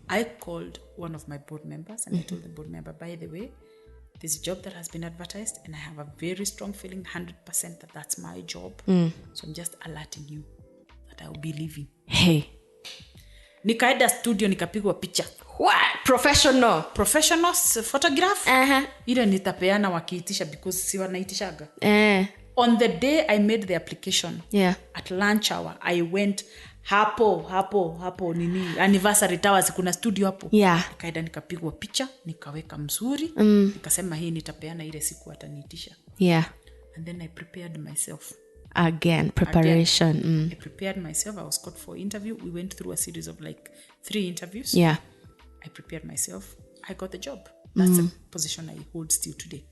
I called one of my board members and I told the board member, by the way, there's a job that has been advertised and I have a very strong feeling, 100% that that's my job. So I'm just alerting you that I will be leaving. Hey. Nikaenda studio, nikapigwa picha. What? Professional photograph. Ile nitapeana wakiitisha because si wanaitishaga. On the day I made the application, at lunch hour, I went hapo nini anniversary towers, kuna studio hapo. Nikaenda nikapigwa picha, nikaweka mzuri, nikasema hii nitapeana ile siku ataniitisha. And then I prepared myself. Again, preparation. I prepared myself. I was called for interview. We went through a series of like 3 interviews. I prepared myself. I got the job. That's a position I hold still today.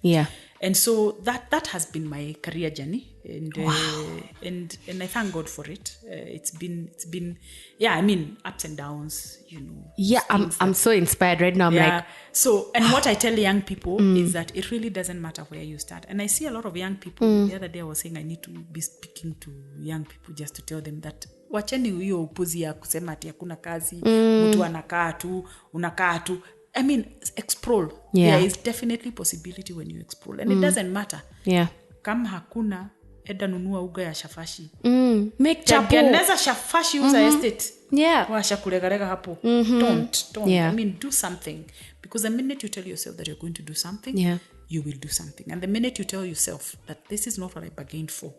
And so that has been my career journey, and and I thank God for it. It's been I mean, ups and downs, I'm so inspired right now. I'm like, so, and what I tell young people is that it really doesn't matter where you start. And I see a lot of young people. The other day I was saying I need to be speaking to young people just to tell them that wacheni hiyo upuzi ya kusema ati hakuna kazi, mtu anakaa tu, unakaa tu. I mean, explore. There is definitely possibility when you explore. And it doesn't matter. Kama hakuna, eda nunua uga ya shafashi. Make chapo. Tengeneza shafashi uza estate. Washa kulegarega hapo. Don't. I mean, do something. Because the minute you tell yourself that you're going to do something, you will do something. And the minute you tell yourself that this is not what I bargained for,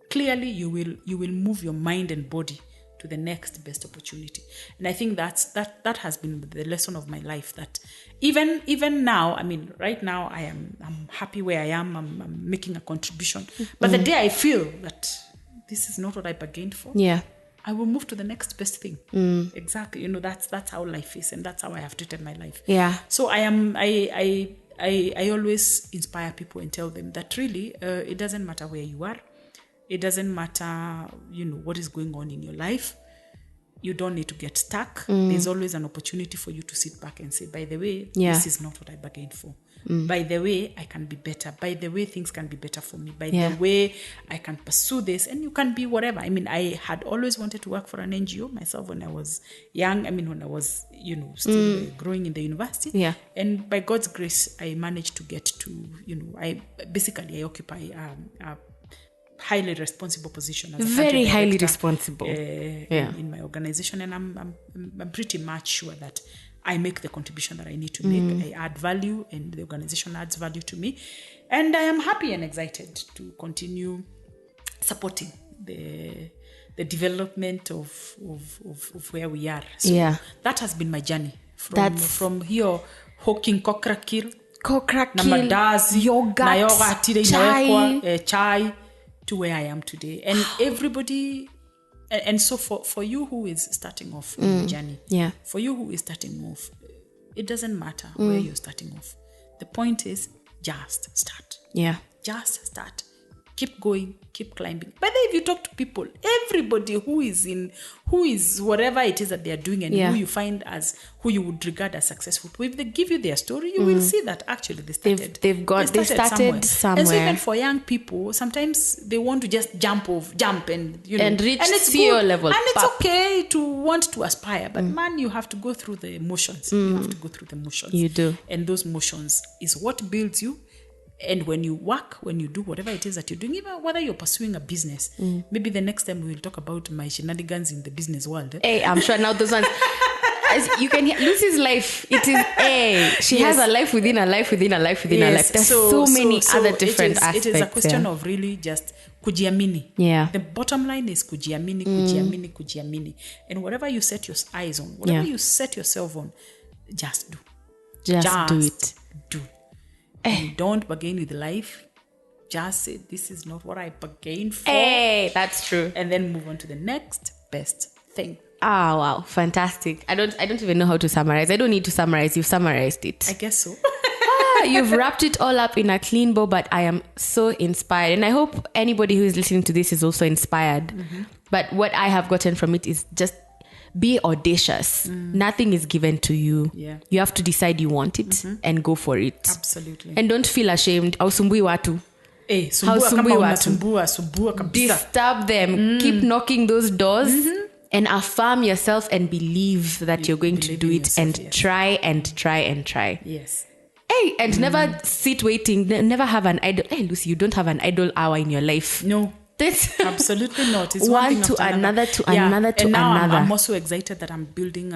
clearly you will move your mind and body to the next best opportunity. And I think that has been the lesson of my life, that even now, I mean, right now I'm happy where I am. I'm making a contribution. But the day I feel that this is not what I bargained for, I will move to the next best thing. Exactly. That's how life is, and that's how I have treated my life. So I always inspire people and tell them that really it doesn't matter where you are. It doesn't matter, what is going on in your life. You don't need to get stuck. There's always an opportunity for you to sit back and say, by the way, this is not what I bargained for. By the way, I can be better. By the way, things can be better for me. By the way, I can pursue this. And you can be whatever. I mean, I had always wanted to work for an NGO myself when I was young. I mean, when I was, still growing in the university. And by God's grace, I managed to get to, I occupy a highly responsible position as a very highly responsible in my organization, and I'm pretty much sure that I make the contribution that I need to make. I add value, and the organization adds value to me, and I am happy and excited to continue supporting the development of where we are. So that has been my journey from here, hawking kokra kill na mandazi, yogurt, chai, to where I am today. And everybody, and so for you who is starting off in the journey, for you who is starting off, it doesn't matter where you're starting off. The point is just start. Yeah. Just start. Keep going, keep climbing. But then if you talk to people, everybody who is whatever it is that they are doing and who you find as, who you would regard as successful, if they give you their story, you will see that actually they started. They started somewhere. And so even for young people, sometimes they want to just jump and, and reach and it's CEO good. level. And it's okay to want to aspire, but man, you have to go through the motions. You have to go through the motions. You do. And those motions is what builds you. And when you work, when you do whatever it is that you're doing, even whether you're pursuing a business, maybe the next time we will talk about my shenanigans in the business world. Hey, I'm sure now those ones, as you can hear, Lucy's life, it is, she has a life within a life within a life within a life. There's so many other different aspects. It is a question of really just kujiamini. Yeah. The bottom line is kujiamini. And whatever you set your eyes on, whatever you set yourself on, just do. Just do it. Do. And don't bargain with life. Just say, this is not what I bargained for. Hey, that's true. And then move on to the next best thing. Ah, wow. Fantastic. I don't even know how to summarize. I don't need to summarize. You've summarized it. I guess so. You've wrapped it all up in a clean bow, but I am so inspired. And I hope anybody who is listening to this is also inspired. But what I have gotten from it is just be audacious. Nothing is given to you. Yeah. You have to decide you want it and go for it. Absolutely. And don't feel ashamed. Ausumbui watu. Sumbua kabisa. Disturb them. Keep knocking those doors and affirm yourself and believe that you're going to do it yourself, and try and try and try. Yes. Hey, and never sit waiting. Never have an idle. Hey, Lucy, you don't have an idle hour in your life. No. That's Absolutely not. It's one to another to another to and now another. I'm also excited that I'm building.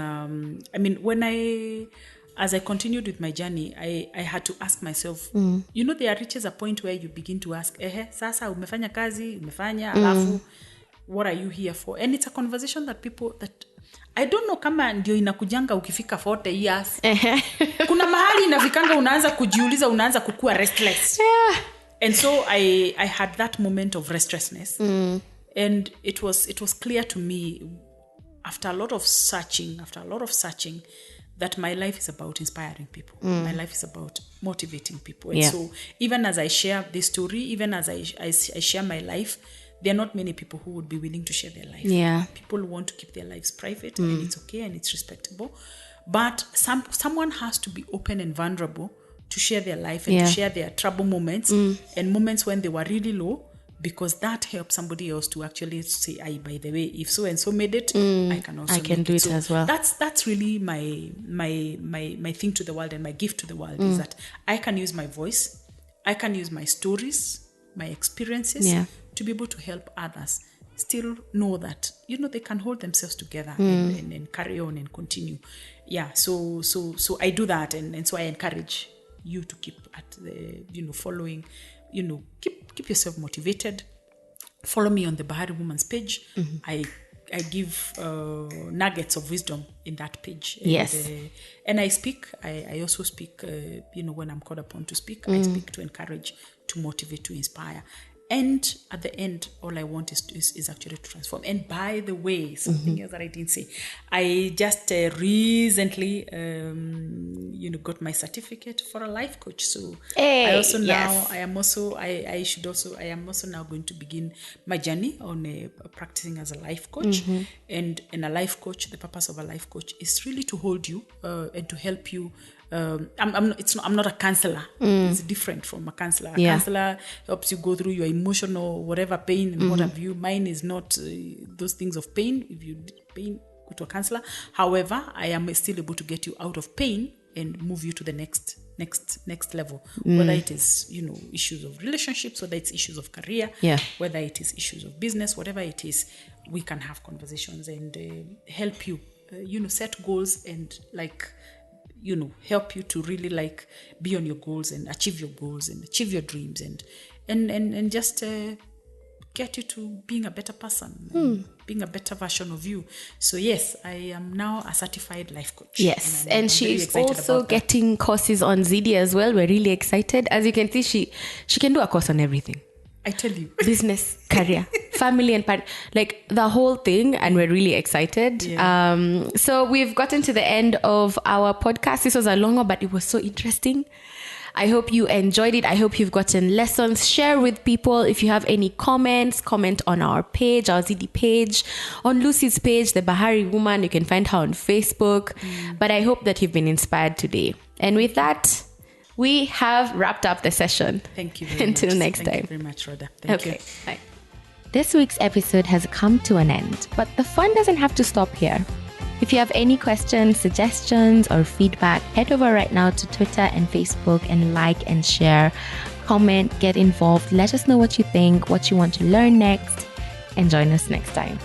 As I continued with my journey, I had to ask myself, there reaches a point where you begin to ask, sasa umefanya kazi, alafu, what are you here for? And it's a conversation that I don't know kama ndio inakujanga ukifika 40 years. Kuna mahali inafikanga unaanza kujiuliza, unaanza kukua restless. Yeah. And so I had that moment of restlessness. And it was clear to me after a lot of searching, that my life is about inspiring people. My life is about motivating people. And so even as I share this story, even as I share my life, there are not many people who would be willing to share their life. Yeah. People want to keep their lives private and it's okay and it's respectable. But someone has to be open and vulnerable to share their life and to share their trouble moments and moments when they were really low, because that helps somebody else to actually say, by the way, if so and so made it, I can also do it as well. That's really my thing to the world, and my gift to the world is that I can use my voice, I can use my stories, my experiences to be able to help others still know that, they can hold themselves together and carry on and continue. Yeah, so I do that, and so I encourage you to keep at the, following, keep yourself motivated. Follow me on the Bahari Woman's page. I give nuggets of wisdom in that page. And I speak. I also speak, when I'm called upon to speak, I speak to encourage, to motivate, to inspire. And at the end, all I want is actually to transform. And by the way, something else that I didn't say, I just recently, got my certificate for a life coach. So I also now, I am also now going to begin my journey on practicing as a life coach. And a life coach, the purpose of a life coach is really to hold you and to help you. I'm not a counselor. It's different from a counselor. A counselor helps you go through your emotional whatever pain and what have you. Mine is not those things of pain. If you need pain, go to a counselor. However, I am still able to get you out of pain and move you to the next level. Whether it is issues of relationships, whether it's issues of career, whether it is issues of business, whatever it is, we can have conversations and help you set goals and help you to really be on your goals and achieve your goals and achieve your dreams and just get you to being a better person, being a better version of you. So yes, I am now a certified life coach. Yes, and she's also getting courses on ZD as well. We're really excited. As you can see, she can do a course on everything. I tell you. Business, career, family, and like the whole thing. And we're really excited. Yeah. So we've gotten to the end of our podcast. This was a long one, but it was so interesting. I hope you enjoyed it. I hope you've gotten lessons. Share with people. If you have any comments, comment on our page, our ZD page, on Lucy's page, the Bahari Woman. You can find her on Facebook. But I hope that you've been inspired today. And with that, we have wrapped up the session. Thank you very Until much. next time. Thank you very much, Rhoda. Thank you. Bye. This week's episode has come to an end, but the fun doesn't have to stop here. If you have any questions, suggestions, or feedback, head over right now to Twitter and Facebook and like and share, comment, get involved. Let us know what you think, what you want to learn next, and join us next time.